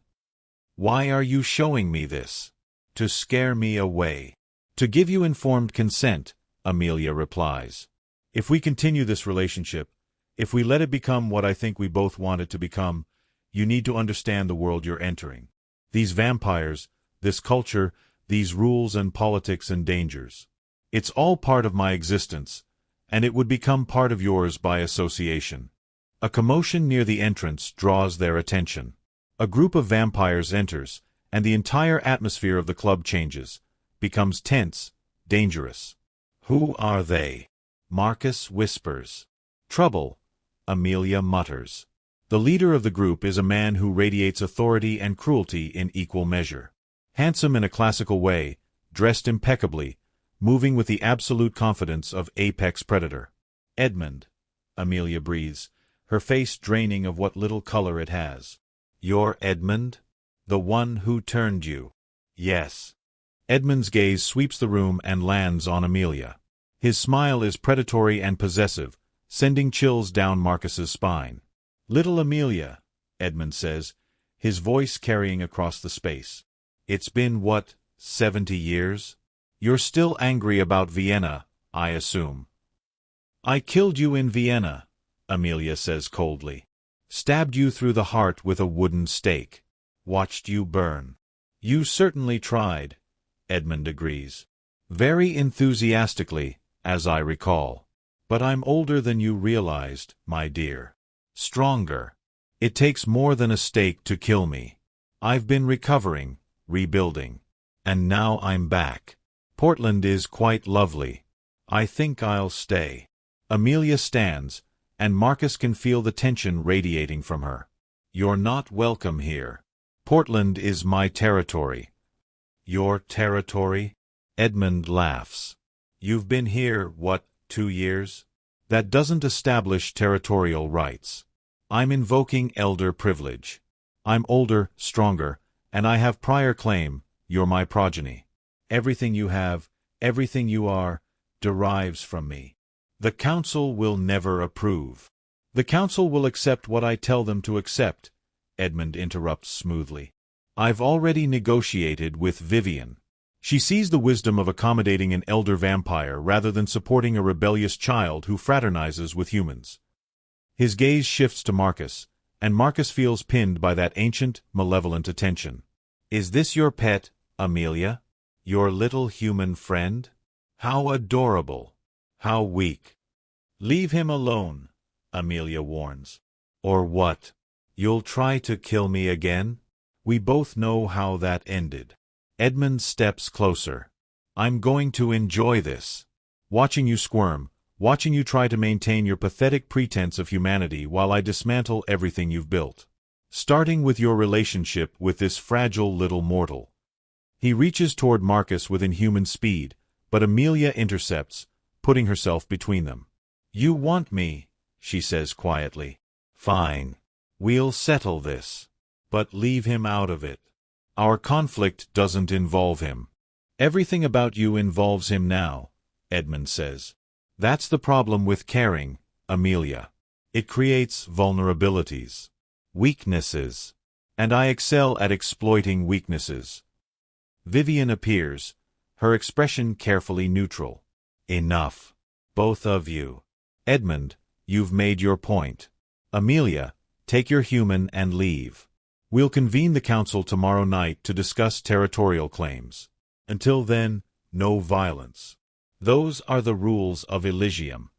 Why are you showing me this? To scare me away. To give you informed consent, Amelia replies. If we continue this relationship, if we let it become what I think we both want it to become, you need to understand the world you're entering. These vampires, this culture, these rules and politics and dangers. It's all part of my existence, and it would become part of yours by association. A commotion near the entrance draws their attention. A group of vampires enters, and the entire atmosphere of the club changes, becomes tense, dangerous. Who are they? Marcus whispers. Trouble, Amelia mutters. The leader of the group is a man who radiates authority and cruelty in equal measure. Handsome in a classical way, dressed impeccably, moving with the absolute confidence of apex predator. Edmund, Amelia breathes, her face draining of what little color it has. You're Edmund? The one who turned you? Yes. Edmund's gaze sweeps the room and lands on Amelia. His smile is predatory and possessive, sending chills down Marcus's spine. Little Amelia, Edmund says, his voice carrying across the space. It's been, what, 70 years? You're still angry about Vienna, I assume. I killed you in Vienna, Amelia says coldly. Stabbed you through the heart with a wooden stake. Watched you burn. You certainly tried, Edmund agrees. Very enthusiastically, as I recall. But I'm older than you realized, my dear. Stronger. It takes more than a stake to kill me. I've been recovering, rebuilding. And now I'm back. Portland is quite lovely. I think I'll stay. Amelia stands, and Marcus can feel the tension radiating from her. You're not welcome here. Portland is my territory. Your territory? Edmund laughs. You've been here, what, 2 years? That doesn't establish territorial rights. I'm invoking elder privilege. I'm older, stronger, and I have prior claim. You're my progeny. Everything you have, everything you are, derives from me. The council will never approve. The council will accept what I tell them to accept, Edmund interrupts smoothly. I've already negotiated with Vivian. She sees the wisdom of accommodating an elder vampire rather than supporting a rebellious child who fraternizes with humans. His gaze shifts to Marcus, and Marcus feels pinned by that ancient, malevolent attention. Is this your pet, Amelia? Your little human friend? How adorable. How weak. Leave him alone, Amelia warns. Or what? You'll try to kill me again? We both know how that ended. Edmund steps closer. I'm going to enjoy this. Watching you squirm, watching you try to maintain your pathetic pretense of humanity while I dismantle everything you've built. Starting with your relationship with this fragile little mortal. He reaches toward Marcus with inhuman speed, but Amelia intercepts, putting herself between them. You want me, she says quietly. Fine. We'll settle this. But leave him out of it. Our conflict doesn't involve him. Everything about you involves him now, Edmund says. That's the problem with caring, Amelia. It creates vulnerabilities, weaknesses, and I excel at exploiting weaknesses. Vivian appears, her expression carefully neutral. Enough. Both of you. Edmund, you've made your point. Amelia, take your human and leave. We'll convene the council tomorrow night to discuss territorial claims. Until then, no violence. Those are the rules of Elysium.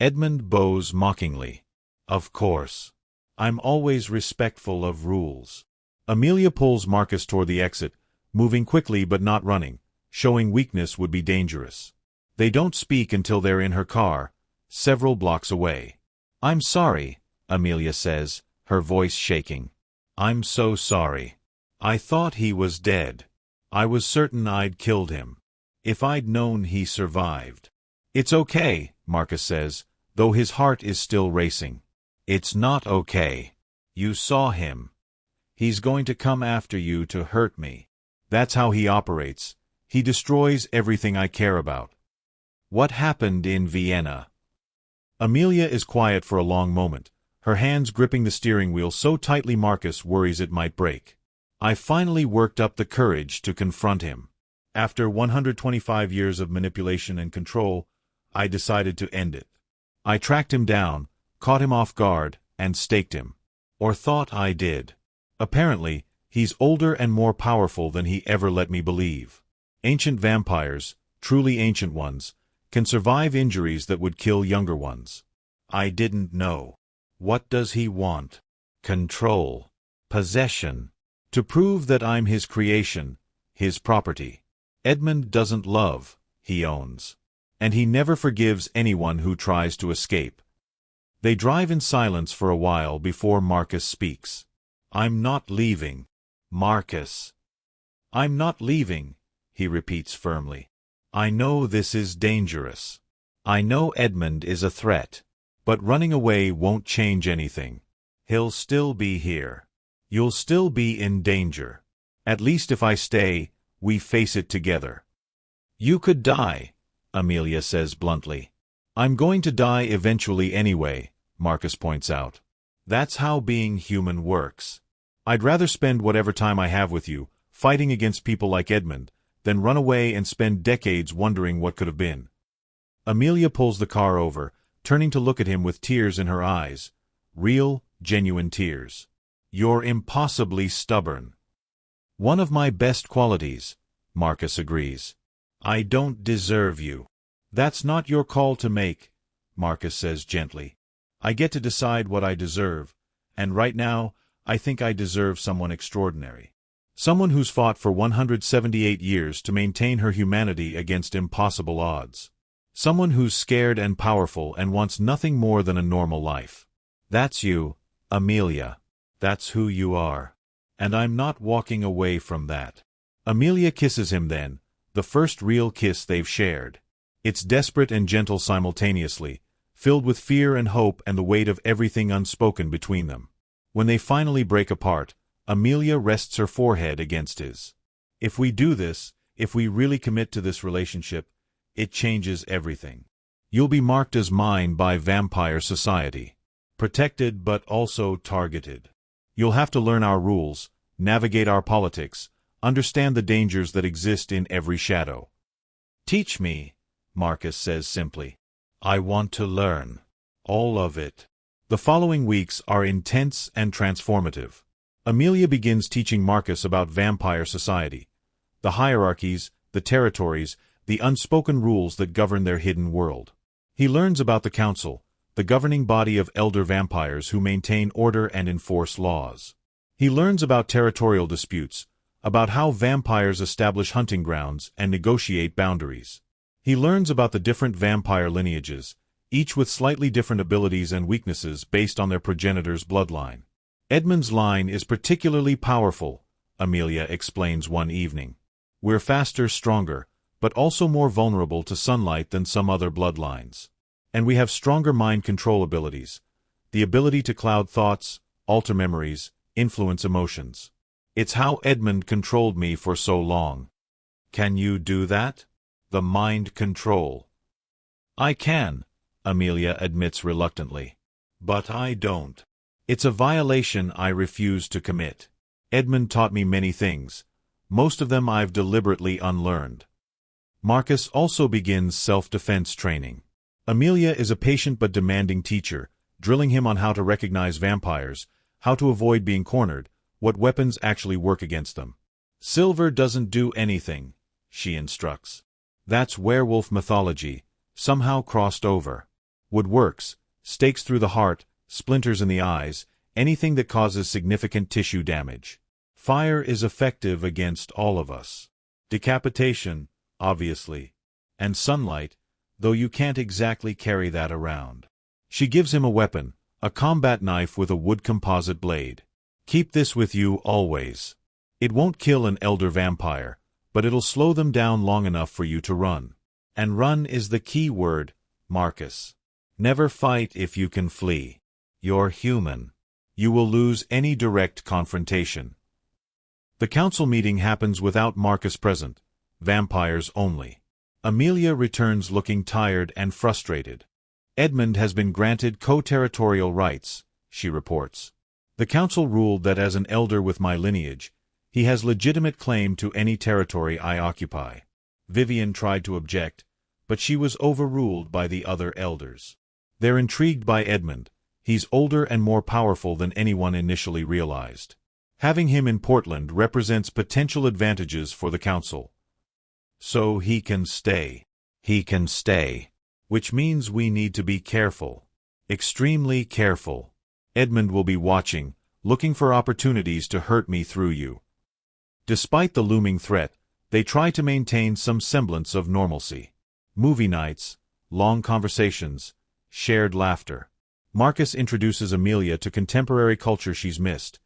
Edmund bows mockingly. Of course. I'm always respectful of rules. Amelia pulls Marcus toward the exit, moving quickly but not running. Showing weakness would be dangerous. They don't speak until they're in her car, several blocks away. I'm sorry, Amelia says, her voice shaking. I'm so sorry. I thought he was dead. I was certain I'd killed him. If I'd known he survived. It's okay, Marcus says, though his heart is still racing. It's not okay. You saw him. He's going to come after you to hurt me. That's how he operates. He destroys everything I care about. What happened in Vienna? Amelia is quiet for a long moment, her hands gripping the steering wheel so tightly Marcus worries it might break. I finally worked up the courage to confront him. After 125 years of manipulation and control, I decided to end it. I tracked him down, caught him off guard, and staked him. Or thought I did. Apparently, he's older and more powerful than he ever let me believe. Ancient vampires, truly ancient ones, can survive injuries that would kill younger ones. I didn't know. What does he want? Control. Possession. To prove that I'm his creation, his property. Edmund doesn't love, he owns. And he never forgives anyone who tries to escape. They drive in silence for a while before Marcus speaks. I'm not leaving. Marcus. I'm not leaving, he repeats firmly. I know this is dangerous. I know Edmund is a threat. But running away won't change anything. He'll still be here. You'll still be in danger. At least if I stay, we face it together. You could die, Amelia says bluntly. I'm going to die eventually anyway, Marcus points out. That's how being human works. I'd rather spend whatever time I have with you, fighting against people like Edmund, than run away and spend decades wondering what could have been. Amelia pulls the car over, turning to look at him with tears in her eyes. Real, genuine tears. You're impossibly stubborn. One of my best qualities, Marcus agrees. I don't deserve you. That's not your call to make, Marcus says gently. I get to decide what I deserve, and right now, I think I deserve someone extraordinary. Someone who's fought for 178 years to maintain her humanity against impossible odds. Someone who's scared and powerful and wants nothing more than a normal life. That's you, Amelia. That's who you are. And I'm not walking away from that. Amelia kisses him then, the first real kiss they've shared. It's desperate and gentle simultaneously, filled with fear and hope and the weight of everything unspoken between them. When they finally break apart, Amelia rests her forehead against his. If we do this, if we really commit to this relationship, it changes everything. You'll be marked as mine by vampire society. Protected but also targeted. You'll have to learn our rules, navigate our politics, understand the dangers that exist in every shadow. Teach me, Marcus says simply. I want to learn. All of it. The following weeks are intense and transformative. Amelia begins teaching Marcus about vampire society, the hierarchies, the territories, the unspoken rules that govern their hidden world. He learns about the council, the governing body of elder vampires who maintain order and enforce laws. He learns about territorial disputes, about how vampires establish hunting grounds and negotiate boundaries. He learns about the different vampire lineages, each with slightly different abilities and weaknesses based on their progenitor's bloodline. Edmund's line is particularly powerful, Amelia explains one evening. We're faster, stronger, but also more vulnerable to sunlight than some other bloodlines. And we have stronger mind control abilities, the ability to cloud thoughts, alter memories, influence emotions. It's how Edmund controlled me for so long. Can you do that? The mind control. I can, Amelia admits reluctantly. But I don't. It's a violation I refuse to commit. Edmund taught me many things. Most of them I've deliberately unlearned. Marcus also begins self-defense training. Amelia is a patient but demanding teacher, drilling him on how to recognize vampires, how to avoid being cornered, what weapons actually work against them. Silver doesn't do anything, she instructs. That's werewolf mythology, somehow crossed over. Wood works, stakes through the heart, splinters in the eyes, anything that causes significant tissue damage. Fire is effective against all of us. Decapitation, obviously. And sunlight, though you can't exactly carry that around. She gives him a weapon, a combat knife with a wood composite blade. Keep this with you always. It won't kill an elder vampire, but it'll slow them down long enough for you to run. And run is the key word, Marcus. Never fight if you can flee. You're human. You will lose any direct confrontation. The council meeting happens without Marcus present, vampires only. Amelia returns looking tired and frustrated. Edmund has been granted co-territorial rights, she reports. The council ruled that as an elder with my lineage, he has legitimate claim to any territory I occupy. Vivian tried to object, but she was overruled by the other elders. They're intrigued by Edmund. He's older and more powerful than anyone initially realized. Having him in Portland represents potential advantages for the council. So he can stay. He can stay. Which means we need to be careful. Extremely careful. Edmund will be watching, looking for opportunities to hurt me through you. Despite the looming threat, they try to maintain some semblance of normalcy. Movie nights, long conversations, shared laughter. Marcus introduces Amelia to contemporary culture she's missed.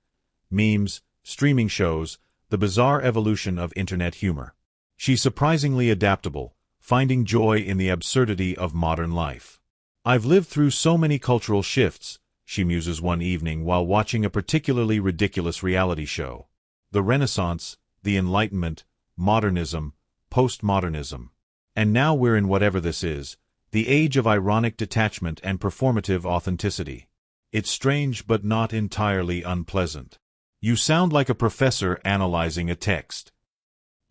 Memes, streaming shows, the bizarre evolution of internet humor. She's surprisingly adaptable, finding joy in the absurdity of modern life. I've lived through so many cultural shifts, she muses one evening while watching a particularly ridiculous reality show. The Renaissance, the Enlightenment, modernism, postmodernism. And now we're in whatever this is, the age of ironic detachment and performative authenticity. It's strange but not entirely unpleasant. You sound like a professor analyzing a text.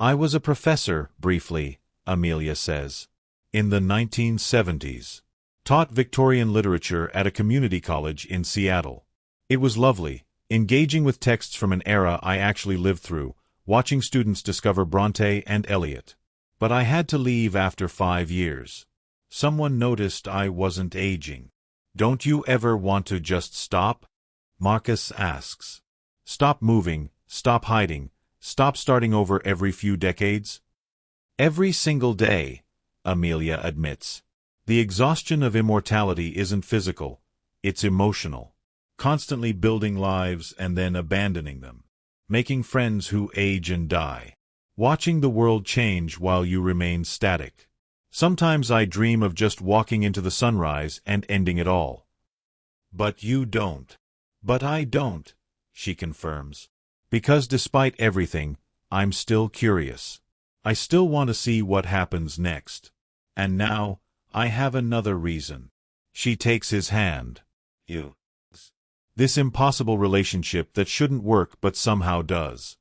I was a professor, briefly, Amelia says. In the 1970s. Taught Victorian literature at a community college in Seattle. It was lovely, engaging with texts from an era I actually lived through, watching students discover Bronte and Eliot. But I had to leave after 5 years. Someone noticed I wasn't aging. Don't you ever want to just stop? Marcus asks. Stop moving, stop hiding, stop starting over every few decades? Every single day, Amelia admits. The exhaustion of immortality isn't physical, it's emotional. Constantly building lives and then abandoning them. Making friends who age and die. Watching the world change while you remain static. Sometimes I dream of just walking into the sunrise and ending it all. But you don't. But I don't, she confirms. Because despite everything, I'm still curious. I still want to see what happens next. And now, I have another reason. She takes his hand. You. This impossible relationship that shouldn't work but somehow does.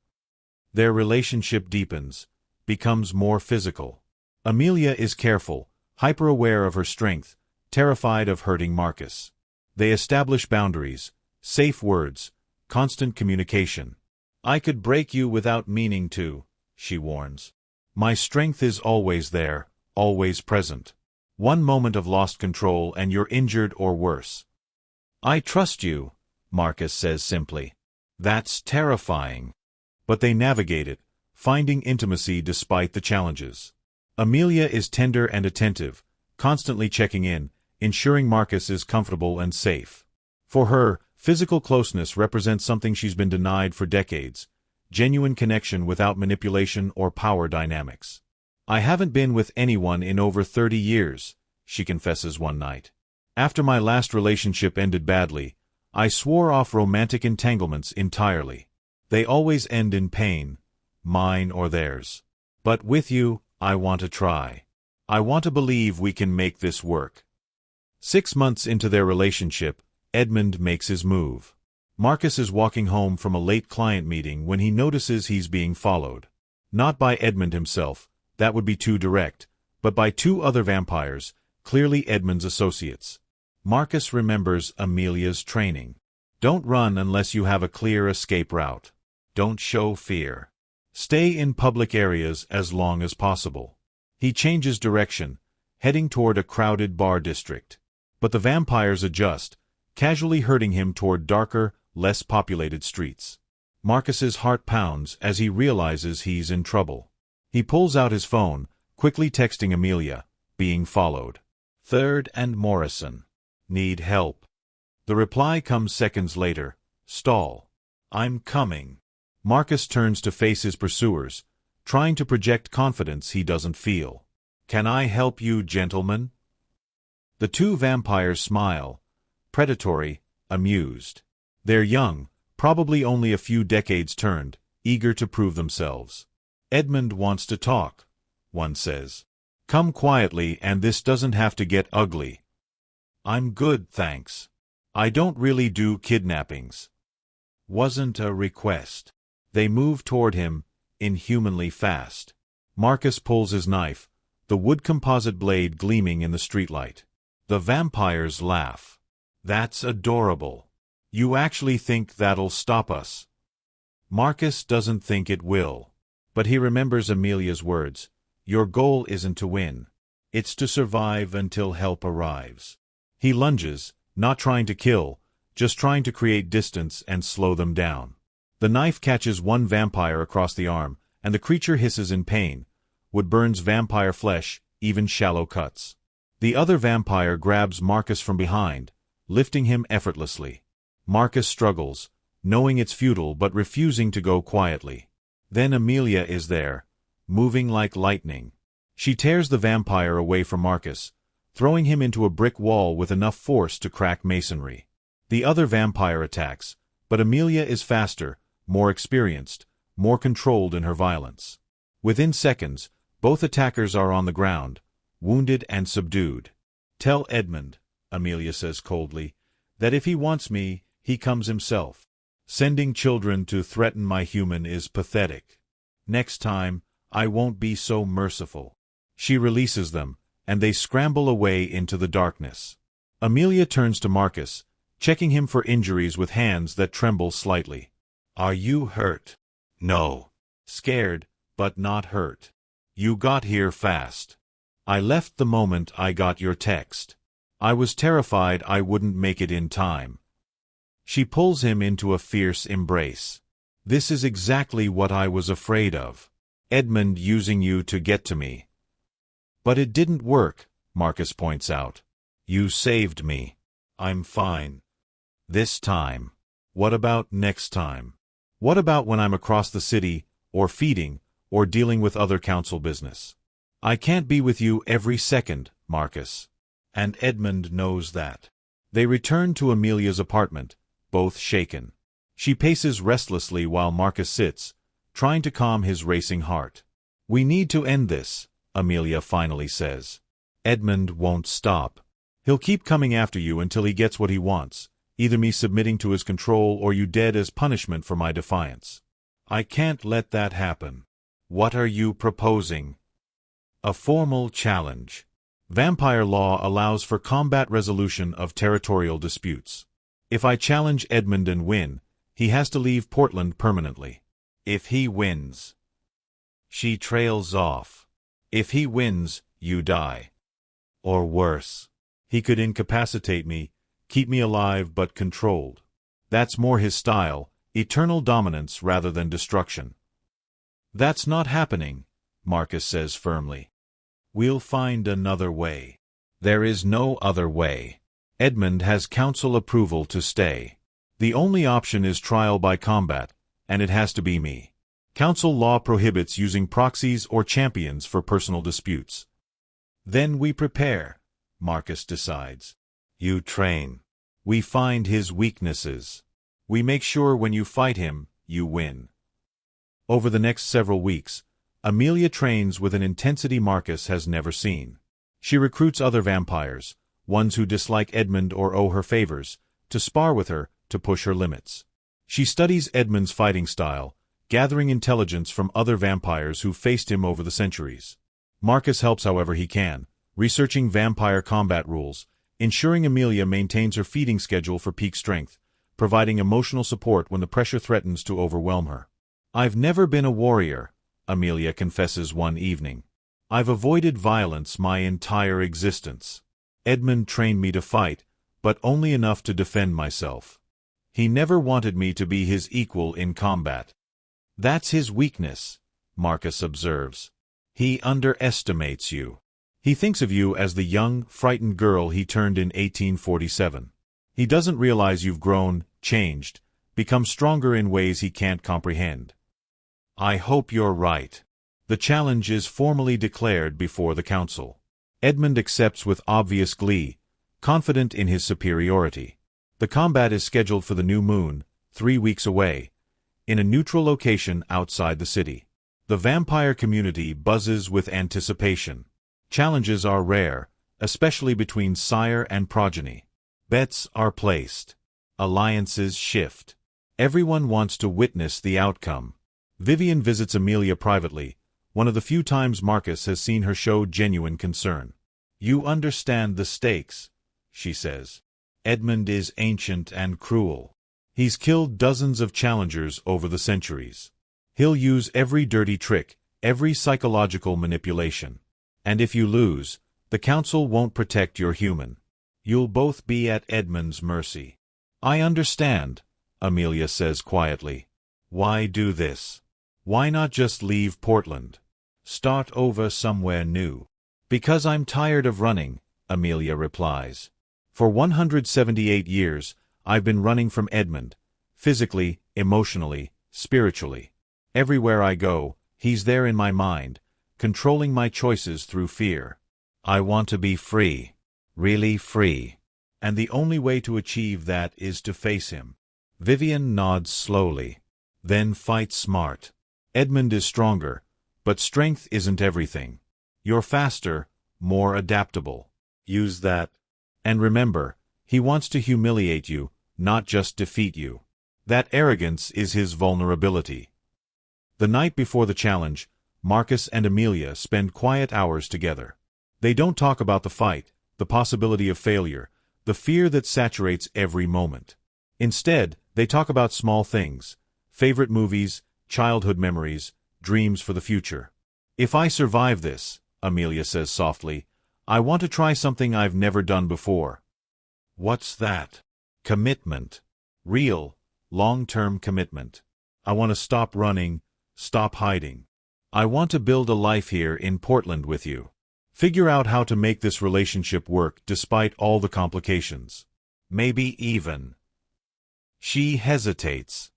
Their relationship deepens, becomes more physical. Amelia is careful, hyper-aware of her strength, terrified of hurting Marcus. They establish boundaries, safe words, constant communication. I could break you without meaning to, she warns. My strength is always there, always present. One moment of lost control and you're injured or worse. I trust you, Marcus says simply. That's terrifying. But they navigate it, finding intimacy despite the challenges. Amelia is tender and attentive, constantly checking in, ensuring Marcus is comfortable and safe. For her, physical closeness represents something she's been denied for decades, genuine connection without manipulation or power dynamics. I haven't been with anyone in over 30 years, she confesses one night. After my last relationship ended badly, I swore off romantic entanglements entirely. They always end in pain, mine or theirs. But with you, I want to try. I want to believe we can make this work. 6 months into their relationship, Edmund makes his move. Marcus is walking home from a late client meeting when he notices he's being followed. Not by Edmund himself, that would be too direct, but by 2 other vampires, clearly Edmund's associates. Marcus remembers Amelia's training. Don't run unless you have a clear escape route. Don't show fear. Stay in public areas as long as possible. He changes direction, heading toward a crowded bar district. But the vampires adjust, casually herding him toward darker, less populated streets. Marcus's heart pounds as he realizes he's in trouble. He pulls out his phone, quickly texting Amelia, being followed. Third and Morrison. Need help. The reply comes seconds later. Stall. I'm coming. Marcus turns to face his pursuers, trying to project confidence he doesn't feel. Can I help you, gentlemen? The 2 vampires smile, predatory, amused. They're young, probably only a few decades turned, eager to prove themselves. Edmund wants to talk, one says. Come quietly and this doesn't have to get ugly. I'm good, thanks. I don't really do kidnappings. Wasn't a request. They move toward him, inhumanly fast. Marcus pulls his knife, the wood composite blade gleaming in the streetlight. The vampires laugh. That's adorable. You actually think that'll stop us? Marcus doesn't think it will. But he remembers Amelia's words. Your goal isn't to win. It's to survive until help arrives. He lunges, not trying to kill, just trying to create distance and slow them down. The knife catches one vampire across the arm, and the creature hisses in pain. Wood burns vampire flesh, even shallow cuts. The other vampire grabs Marcus from behind, lifting him effortlessly. Marcus struggles, knowing it's futile but refusing to go quietly. Then Amelia is there, moving like lightning. She tears the vampire away from Marcus, throwing him into a brick wall with enough force to crack masonry. The other vampire attacks, but Amelia is faster, more experienced, more controlled in her violence. Within seconds, both attackers are on the ground, wounded and subdued. Tell Edmund, Amelia says coldly, that if he wants me, he comes himself. Sending children to threaten my human is pathetic. Next time, I won't be so merciful. She releases them, and they scramble away into the darkness. Amelia turns to Marcus, checking him for injuries with hands that tremble slightly. Are you hurt? No. Scared, but not hurt. You got here fast. I left the moment I got your text. I was terrified I wouldn't make it in time. She pulls him into a fierce embrace. This is exactly what I was afraid of. Edmund using you to get to me. But it didn't work, Marcus points out. You saved me. I'm fine. This time. What about next time? What about when I'm across the city, or feeding, or dealing with other council business? I can't be with you every second, Marcus. And Edmund knows that. They return to Amelia's apartment, both shaken. She paces restlessly while Marcus sits, trying to calm his racing heart. We need to end this, Amelia finally says. Edmund won't stop. He'll keep coming after you until he gets what he wants, either me submitting to his control or you dead as punishment for my defiance. I can't let that happen. What are you proposing? A formal challenge. Vampire law allows for combat resolution of territorial disputes. If I challenge Edmund and win, he has to leave Portland permanently. If he wins, she trails off. If he wins, you die. Or worse. He could incapacitate me, keep me alive but controlled. That's more his style, eternal dominance rather than destruction. That's not happening, Marcus says firmly. We'll find another way. There is no other way. Edmund has council approval to stay. The only option is trial by combat, and it has to be me. Council law prohibits using proxies or champions for personal disputes. Then we prepare, Marcus decides. You train. We find his weaknesses. We make sure when you fight him, you win. Over the next several weeks, Amelia trains with an intensity Marcus has never seen. She recruits other vampires, ones who dislike Edmund or owe her favors, to spar with her to push her limits. She studies Edmund's fighting style, gathering intelligence from other vampires who faced him over the centuries. Marcus helps however he can, researching vampire combat rules, ensuring Amelia maintains her feeding schedule for peak strength, providing emotional support when the pressure threatens to overwhelm her. I've never been a warrior, Amelia confesses one evening. I've avoided violence my entire existence. Edmund trained me to fight, but only enough to defend myself. He never wanted me to be his equal in combat. That's his weakness, Marcus observes. He underestimates you. He thinks of you as the young, frightened girl he turned in 1847. He doesn't realize you've grown, changed, become stronger in ways he can't comprehend. I hope you're right. The challenge is formally declared before the council. Edmund accepts with obvious glee, confident in his superiority. The combat is scheduled for the new moon, 3 weeks away, in a neutral location outside the city. The vampire community buzzes with anticipation. Challenges are rare, especially between sire and progeny. Bets are placed. Alliances shift. Everyone wants to witness the outcome. Vivian visits Amelia privately, one of the few times Marcus has seen her show genuine concern. You understand the stakes, she says. Edmund is ancient and cruel. He's killed dozens of challengers over the centuries. He'll use every dirty trick, every psychological manipulation. And if you lose, the council won't protect your human. You'll both be at Edmund's mercy. I understand, Amelia says quietly. Why do this? Why not just leave Portland? Start over somewhere new. Because I'm tired of running, Amelia replies. For 178 years, I've been running from Edmund, physically, emotionally, spiritually. Everywhere I go, he's there in my mind, controlling my choices through fear. I want to be free, really free. And the only way to achieve that is to face him. Vivian nods slowly. Then fight smart. Edmund is stronger, but strength isn't everything. You're faster, more adaptable. Use that. And remember, he wants to humiliate you, not just defeat you. That arrogance is his vulnerability. The night before the challenge, Marcus and Amelia spend quiet hours together. They don't talk about the fight, the possibility of failure, the fear that saturates every moment. Instead, they talk about small things, favorite movies, childhood memories, dreams for the future. If I survive this, Amelia says softly, I want to try something I've never done before. What's that? Commitment. Real, long-term commitment. I want to stop running, stop hiding. I want to build a life here in Portland with you. Figure out how to make this relationship work despite all the complications. Maybe even. She hesitates.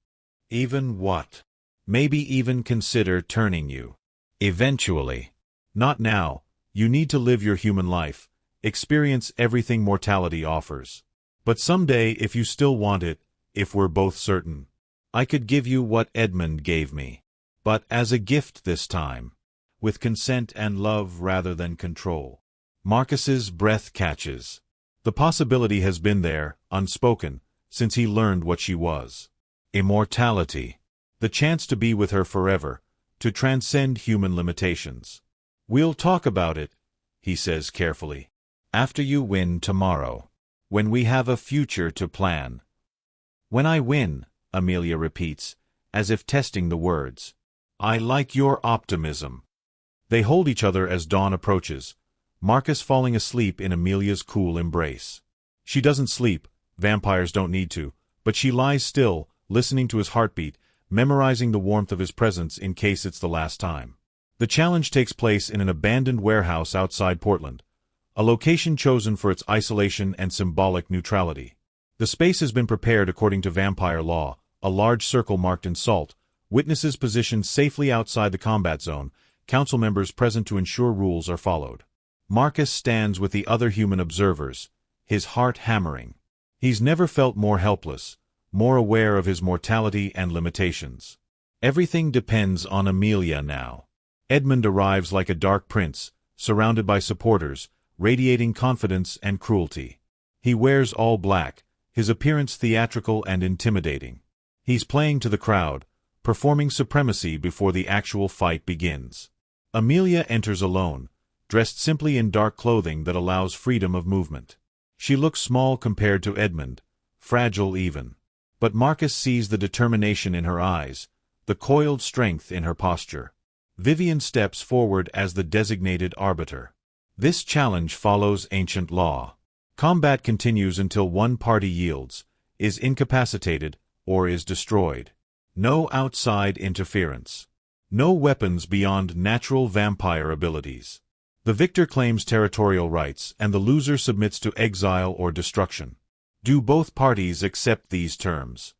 Even what? Maybe even consider turning you. Eventually. Not now. You need to live your human life, experience everything mortality offers. But someday, if you still want it, if we're both certain, I could give you what Edmund gave me. But as a gift this time. With consent and love rather than control. Marcus's breath catches. The possibility has been there, unspoken, since he learned what she was. Immortality. The chance to be with her forever, to transcend human limitations. We'll talk about it, he says carefully. After you win tomorrow. When we have a future to plan. When I win, Amelia repeats, as if testing the words. I like your optimism. They hold each other as dawn approaches, Marcus falling asleep in Amelia's cool embrace. She doesn't sleep, vampires don't need to, but she lies still, listening to his heartbeat, memorizing the warmth of his presence in case it's the last time. The challenge takes place in an abandoned warehouse outside Portland, a location chosen for its isolation and symbolic neutrality. The space has been prepared according to vampire law, a large circle marked in salt, witnesses positioned safely outside the combat zone, council members present to ensure rules are followed. Marcus stands with the other human observers, his heart hammering. He's never felt more helpless, more aware of his mortality and limitations. Everything depends on Amelia now. Edmund arrives like a dark prince, surrounded by supporters, radiating confidence and cruelty. He wears all black, his appearance theatrical and intimidating. He's playing to the crowd, performing supremacy before the actual fight begins. Amelia enters alone, dressed simply in dark clothing that allows freedom of movement. She looks small compared to Edmund, fragile even. But Marcus sees the determination in her eyes, the coiled strength in her posture. Vivian steps forward as the designated arbiter. This challenge follows ancient law. Combat continues until one party yields, is incapacitated, or is destroyed. No outside interference. No weapons beyond natural vampire abilities. The victor claims territorial rights, and the loser submits to exile or destruction. Do both parties accept these terms?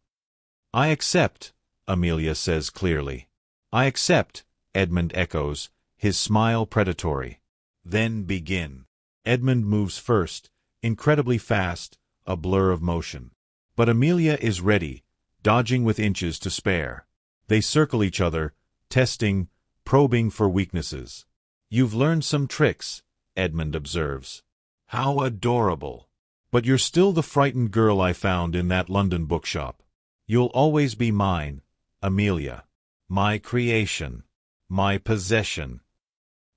I accept, Amelia says clearly. I accept, Edmund echoes, his smile predatory. Then begin. Edmund moves first, incredibly fast, a blur of motion. But Amelia is ready, dodging with inches to spare. They circle each other, testing, probing for weaknesses. You've learned some tricks, Edmund observes. How adorable. But you're still the frightened girl I found in that London bookshop. You'll always be mine, Amelia. My creation. My possession.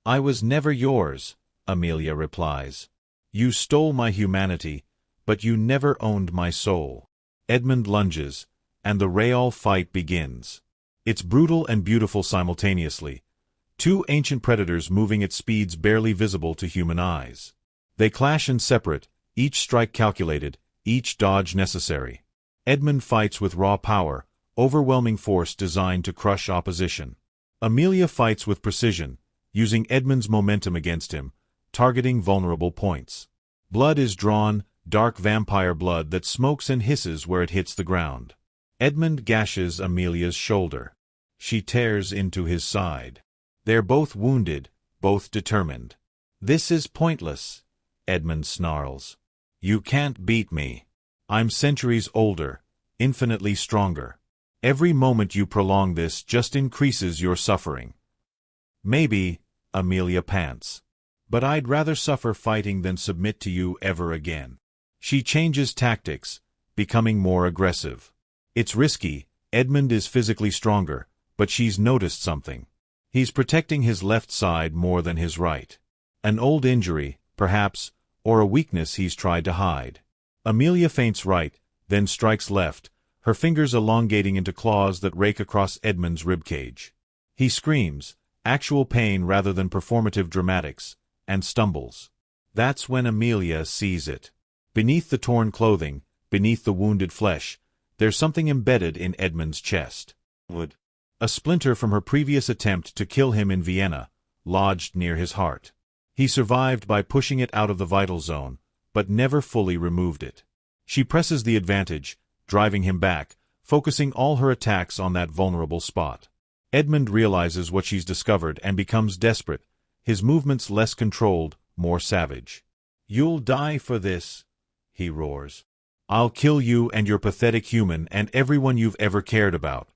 I was never yours, Amelia replies. You stole my humanity, but you never owned my soul. Edmund lunges, and the real fight begins. It's brutal and beautiful simultaneously. Two ancient predators moving at speeds barely visible to human eyes. They clash in separate, each strike calculated, each dodge necessary. Edmund fights with raw power, overwhelming force designed to crush opposition. Amelia fights with precision, using Edmund's momentum against him, targeting vulnerable points. Blood is drawn, dark vampire blood that smokes and hisses where it hits the ground. Edmund gashes Amelia's shoulder. She tears into his side. They're both wounded, both determined. This is pointless, Edmund snarls. You can't beat me. I'm centuries older, infinitely stronger. Every moment you prolong this just increases your suffering. Maybe, Amelia pants. But I'd rather suffer fighting than submit to you ever again. She changes tactics, becoming more aggressive. It's risky, Edmund is physically stronger, but she's noticed something. He's protecting his left side more than his right. An old injury, perhaps, or a weakness he's tried to hide. Amelia feints right, then strikes left, her fingers elongating into claws that rake across Edmund's ribcage. He screams, actual pain rather than performative dramatics, and stumbles. That's when Amelia sees it. Beneath the torn clothing, beneath the wounded flesh, there's something embedded in Edmund's chest. A splinter from her previous attempt to kill him in Vienna, lodged near his heart. He survived by pushing it out of the vital zone, but never fully removed it. She presses the advantage, driving him back, focusing all her attacks on that vulnerable spot. Edmund realizes what she's discovered and becomes desperate, his movements less controlled, more savage. "You'll die for this," he roars. "I'll kill you and your pathetic human and everyone you've ever cared about."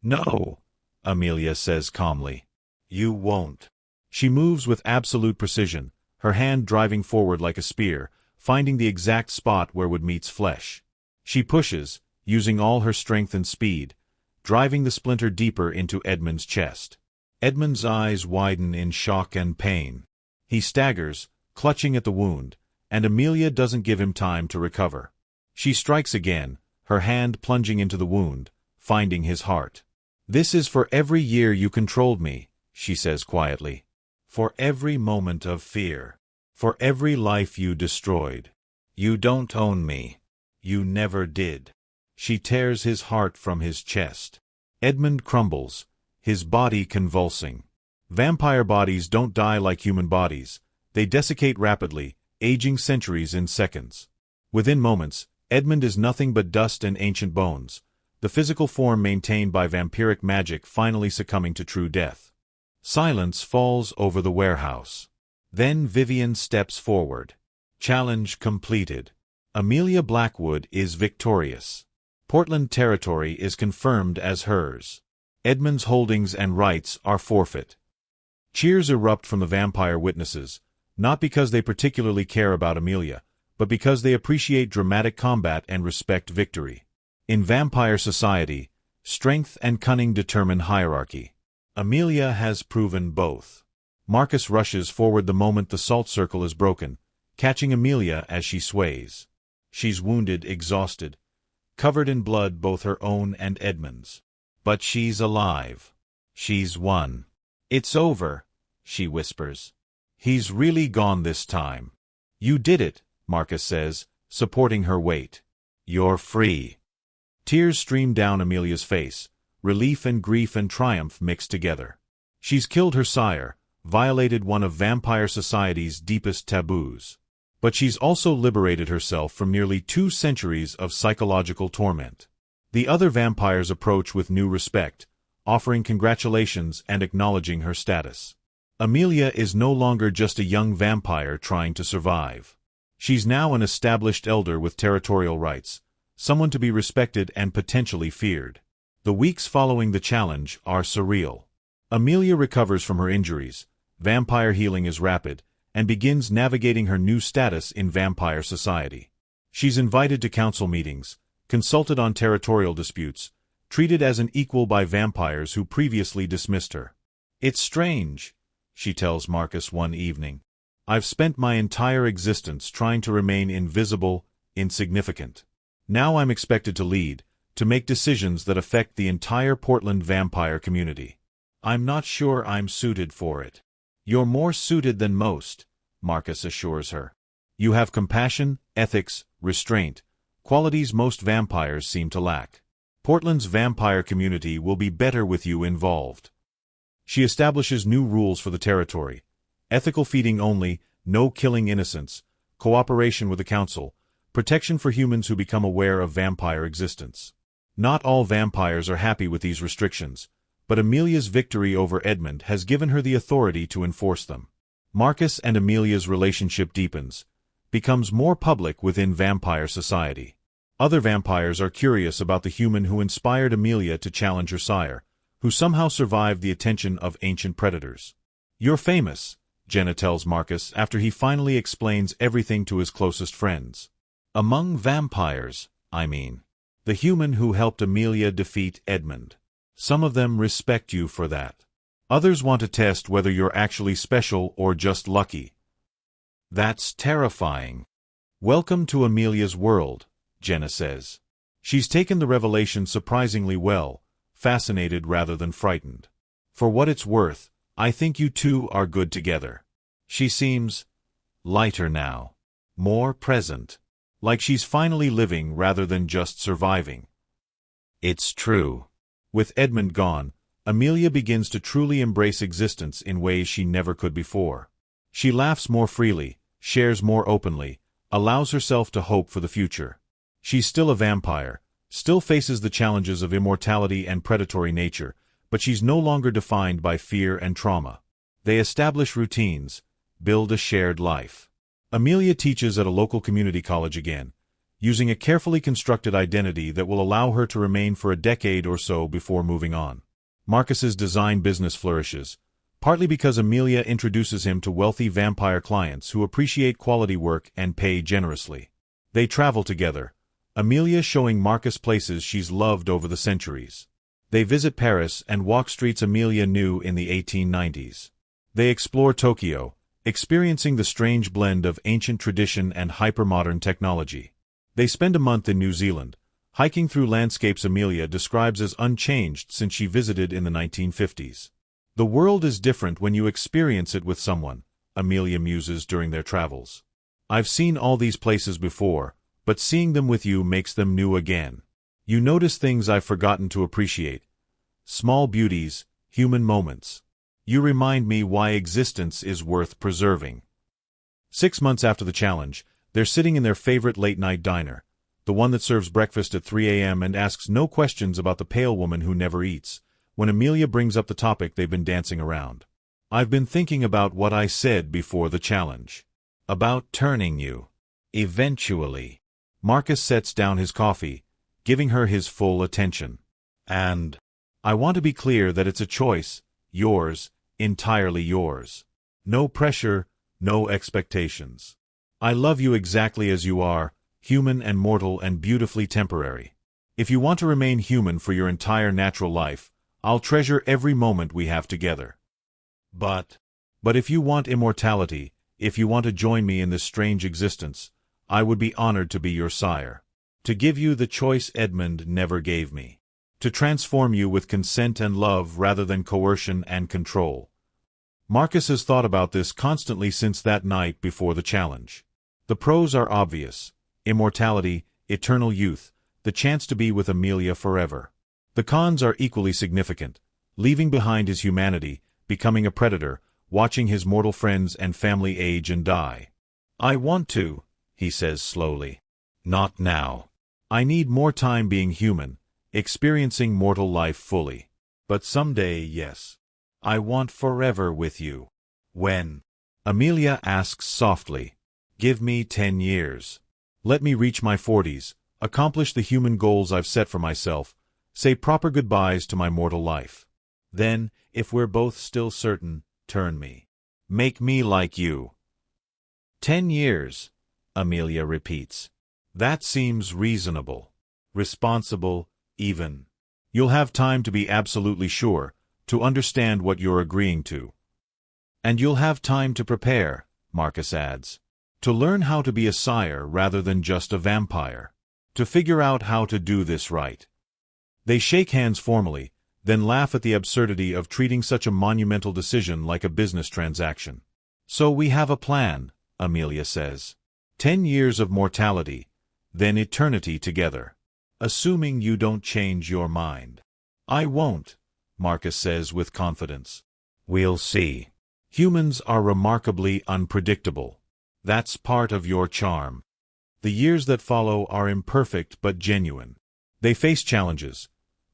"No," Amelia says calmly. "You won't." She moves with absolute precision, her hand driving forward like a spear, finding the exact spot where wood meets flesh. She pushes, using all her strength and speed, driving the splinter deeper into Edmund's chest. Edmund's eyes widen in shock and pain. He staggers, clutching at the wound, and Amelia doesn't give him time to recover. She strikes again, her hand plunging into the wound, finding his heart. "This is for every year you controlled me," she says quietly. "For every moment of fear. For every life you destroyed. You don't own me. You never did." She tears his heart from his chest. Edmund crumbles, his body convulsing. Vampire bodies don't die like human bodies. They desiccate rapidly, aging centuries in seconds. Within moments, Edmund is nothing but dust and ancient bones, the physical form maintained by vampiric magic finally succumbing to true death. Silence falls over the warehouse. Then Vivian steps forward. Challenge completed. Amelia Blackwood is victorious. Portland territory is confirmed as hers. Edmund's holdings and rights are forfeit. Cheers erupt from the vampire witnesses, not because they particularly care about Amelia, but because they appreciate dramatic combat and respect victory. In vampire society, strength and cunning determine hierarchy. Amelia has proven both. Marcus rushes forward the moment the salt circle is broken, catching Amelia as she sways. She's wounded, exhausted, covered in blood, both her own and Edmund's. But she's alive. She's won. "It's over," she whispers. "He's really gone this time." "You did it," Marcus says, supporting her weight. "You're free." Tears stream down Amelia's face, relief and grief and triumph mixed together. She's killed her sire, violated one of vampire society's deepest taboos. But she's also liberated herself from nearly 2 centuries of psychological torment. The other vampires approach with new respect, offering congratulations and acknowledging her status. Amelia is no longer just a young vampire trying to survive. She's now an established elder with territorial rights, someone to be respected and potentially feared. The weeks following the challenge are surreal. Amelia recovers from her injuries, vampire healing is rapid, and begins navigating her new status in vampire society. She's invited to council meetings, consulted on territorial disputes, treated as an equal by vampires who previously dismissed her. "It's strange," she tells Marcus one evening. "I've spent my entire existence trying to remain invisible, insignificant. Now I'm expected to lead, to make decisions that affect the entire Portland vampire community. I'm not sure I'm suited for it." "You're more suited than most," Marcus assures her. "You have compassion, ethics, restraint, qualities most vampires seem to lack. Portland's vampire community will be better with you involved." She establishes new rules for the territory: ethical feeding only, no killing innocents, cooperation with the council, protection for humans who become aware of vampire existence. Not all vampires are happy with these restrictions, but Amelia's victory over Edmund has given her the authority to enforce them. Marcus and Amelia's relationship deepens, becomes more public within vampire society. Other vampires are curious about the human who inspired Amelia to challenge her sire, who somehow survived the attention of ancient predators. "You're famous," Jenna tells Marcus after he finally explains everything to his closest friends. "Among vampires, I mean. The human who helped Amelia defeat Edmund. Some of them respect you for that. Others want to test whether you're actually special or just lucky." "That's terrifying." "Welcome to Amelia's world," Jenna says. She's taken the revelation surprisingly well, fascinated rather than frightened. "For what it's worth, I think you two are good together." She seems lighter now, more present, like she's finally living rather than just surviving. It's true. With Edmund gone, Amelia begins to truly embrace existence in ways she never could before. She laughs more freely, shares more openly, allows herself to hope for the future. She's still a vampire, still faces the challenges of immortality and predatory nature, but she's no longer defined by fear and trauma. They establish routines, build a shared life. Amelia teaches at a local community college again, using a carefully constructed identity that will allow her to remain for a decade or so before moving on. Marcus's design business flourishes, partly because Amelia introduces him to wealthy vampire clients who appreciate quality work and pay generously. They travel together, Amelia showing Marcus places she's loved over the centuries. They visit Paris and walk streets Amelia knew in the 1890s. They explore Tokyo, experiencing the strange blend of ancient tradition and hypermodern technology. They spend a month in New Zealand, hiking through landscapes Amelia describes as unchanged since she visited in the 1950s. The world is different when you experience it with someone, Amelia muses during their travels. I've seen all these places before, but seeing them with you makes them new again. You notice things I've forgotten to appreciate. Small beauties, human moments. You remind me why existence is worth preserving. 6 months after the challenge, they're sitting in their favorite late-night diner, the one that serves breakfast at 3 a.m. and asks no questions about the pale woman who never eats, when Amelia brings up the topic they've been dancing around. I've been thinking about what I said before the challenge. About turning you. Eventually. Marcus sets down his coffee, giving her his full attention. And I want to be clear that it's a choice, yours, entirely yours. No pressure, no expectations. I love you exactly as you are, human and mortal and beautifully temporary. If you want to remain human for your entire natural life, I'll treasure every moment we have together. But if you want immortality, if you want to join me in this strange existence, I would be honored to be your sire. To give you the choice Edmund never gave me. To transform you with consent and love rather than coercion and control. Marcus has thought about this constantly since that night before the challenge. The pros are obvious. Immortality, eternal youth, the chance to be with Amelia forever. The cons are equally significant. Leaving behind his humanity, becoming a predator, watching his mortal friends and family age and die. I want to, he says slowly. Not now. I need more time being human, experiencing mortal life fully. But someday, yes. I want forever with you. When? Amelia asks softly. Give me 10 years. Let me reach my 40s, accomplish the human goals I've set for myself, say proper goodbyes to my mortal life. Then, if we're both still certain, turn me. Make me like you. 10 years, Amelia repeats. That seems reasonable. Responsible, even. You'll have time to be absolutely sure, to understand what you're agreeing to. And you'll have time to prepare, Marcus adds. To learn how to be a sire rather than just a vampire. To figure out how to do this right. They shake hands formally, then laugh at the absurdity of treating such a monumental decision like a business transaction. So we have a plan, Amelia says. 10 years of mortality, then eternity together. Assuming you don't change your mind. I won't, Marcus says with confidence. We'll see. Humans are remarkably unpredictable. That's part of your charm. The years that follow are imperfect but genuine. They face challenges.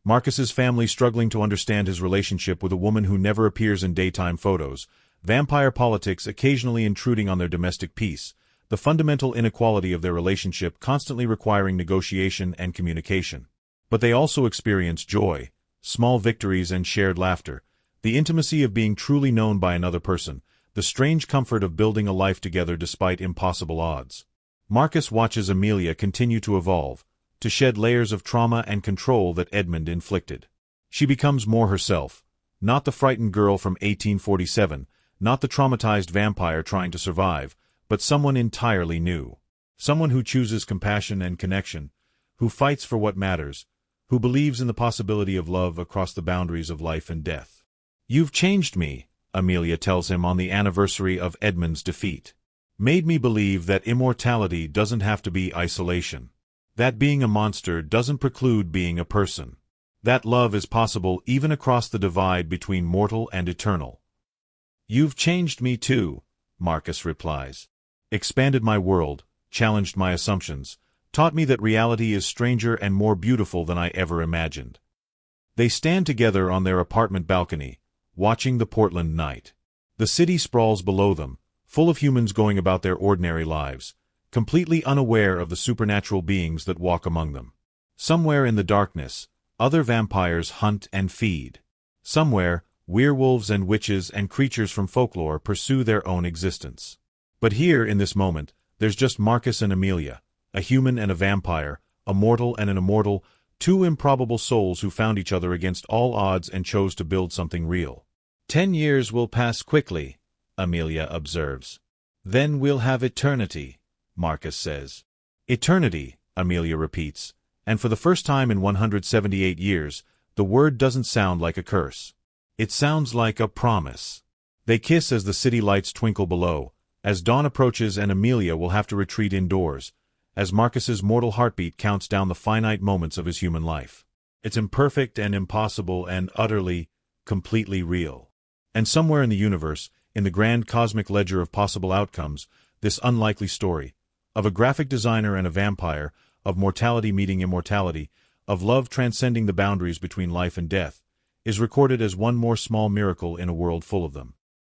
Marcus's family struggling to understand his relationship with a woman who never appears in daytime photos, vampire politics occasionally intruding on their domestic peace, the fundamental inequality of their relationship constantly requiring negotiation and communication. But they also experience joy, small victories and shared laughter, the intimacy of being truly known by another person, the strange comfort of building a life together despite impossible odds. Marcus watches Amelia continue to evolve, to shed layers of trauma and control that Edmund inflicted. She becomes more herself, not the frightened girl from 1847, not the traumatized vampire trying to survive, but someone entirely new. Someone who chooses compassion and connection, who fights for what matters, who believes in the possibility of love across the boundaries of life and death. You've changed me, Amelia tells him on the anniversary of Edmund's defeat. Made me believe that immortality doesn't have to be isolation. That being a monster doesn't preclude being a person. That love is possible even across the divide between mortal and eternal. You've changed me too, Marcus replies. Expanded my world, challenged my assumptions, taught me that reality is stranger and more beautiful than I ever imagined. They stand together on their apartment balcony, watching the Portland night. The city sprawls below them, full of humans going about their ordinary lives, completely unaware of the supernatural beings that walk among them. Somewhere in the darkness, other vampires hunt and feed. Somewhere, werewolves and witches and creatures from folklore pursue their own existence. But here, in this moment, there's just Marcus and Amelia, a human and a vampire, a mortal and an immortal, two improbable souls who found each other against all odds and chose to build something real. 10 years will pass quickly, Amelia observes. Then we'll have eternity, Marcus says. Eternity, Amelia repeats, and for the first time in 178 years, the word doesn't sound like a curse. It sounds like a promise. They kiss as the city lights twinkle below, as dawn approaches and Amelia will have to retreat indoors, as Marcus's mortal heartbeat counts down the finite moments of his human life. It's imperfect and impossible and utterly, completely real. And somewhere in the universe, in the grand cosmic ledger of possible outcomes, this unlikely story, of a graphic designer and a vampire, of mortality meeting immortality, of love transcending the boundaries between life and death, is recorded as one more small miracle in a world full of them.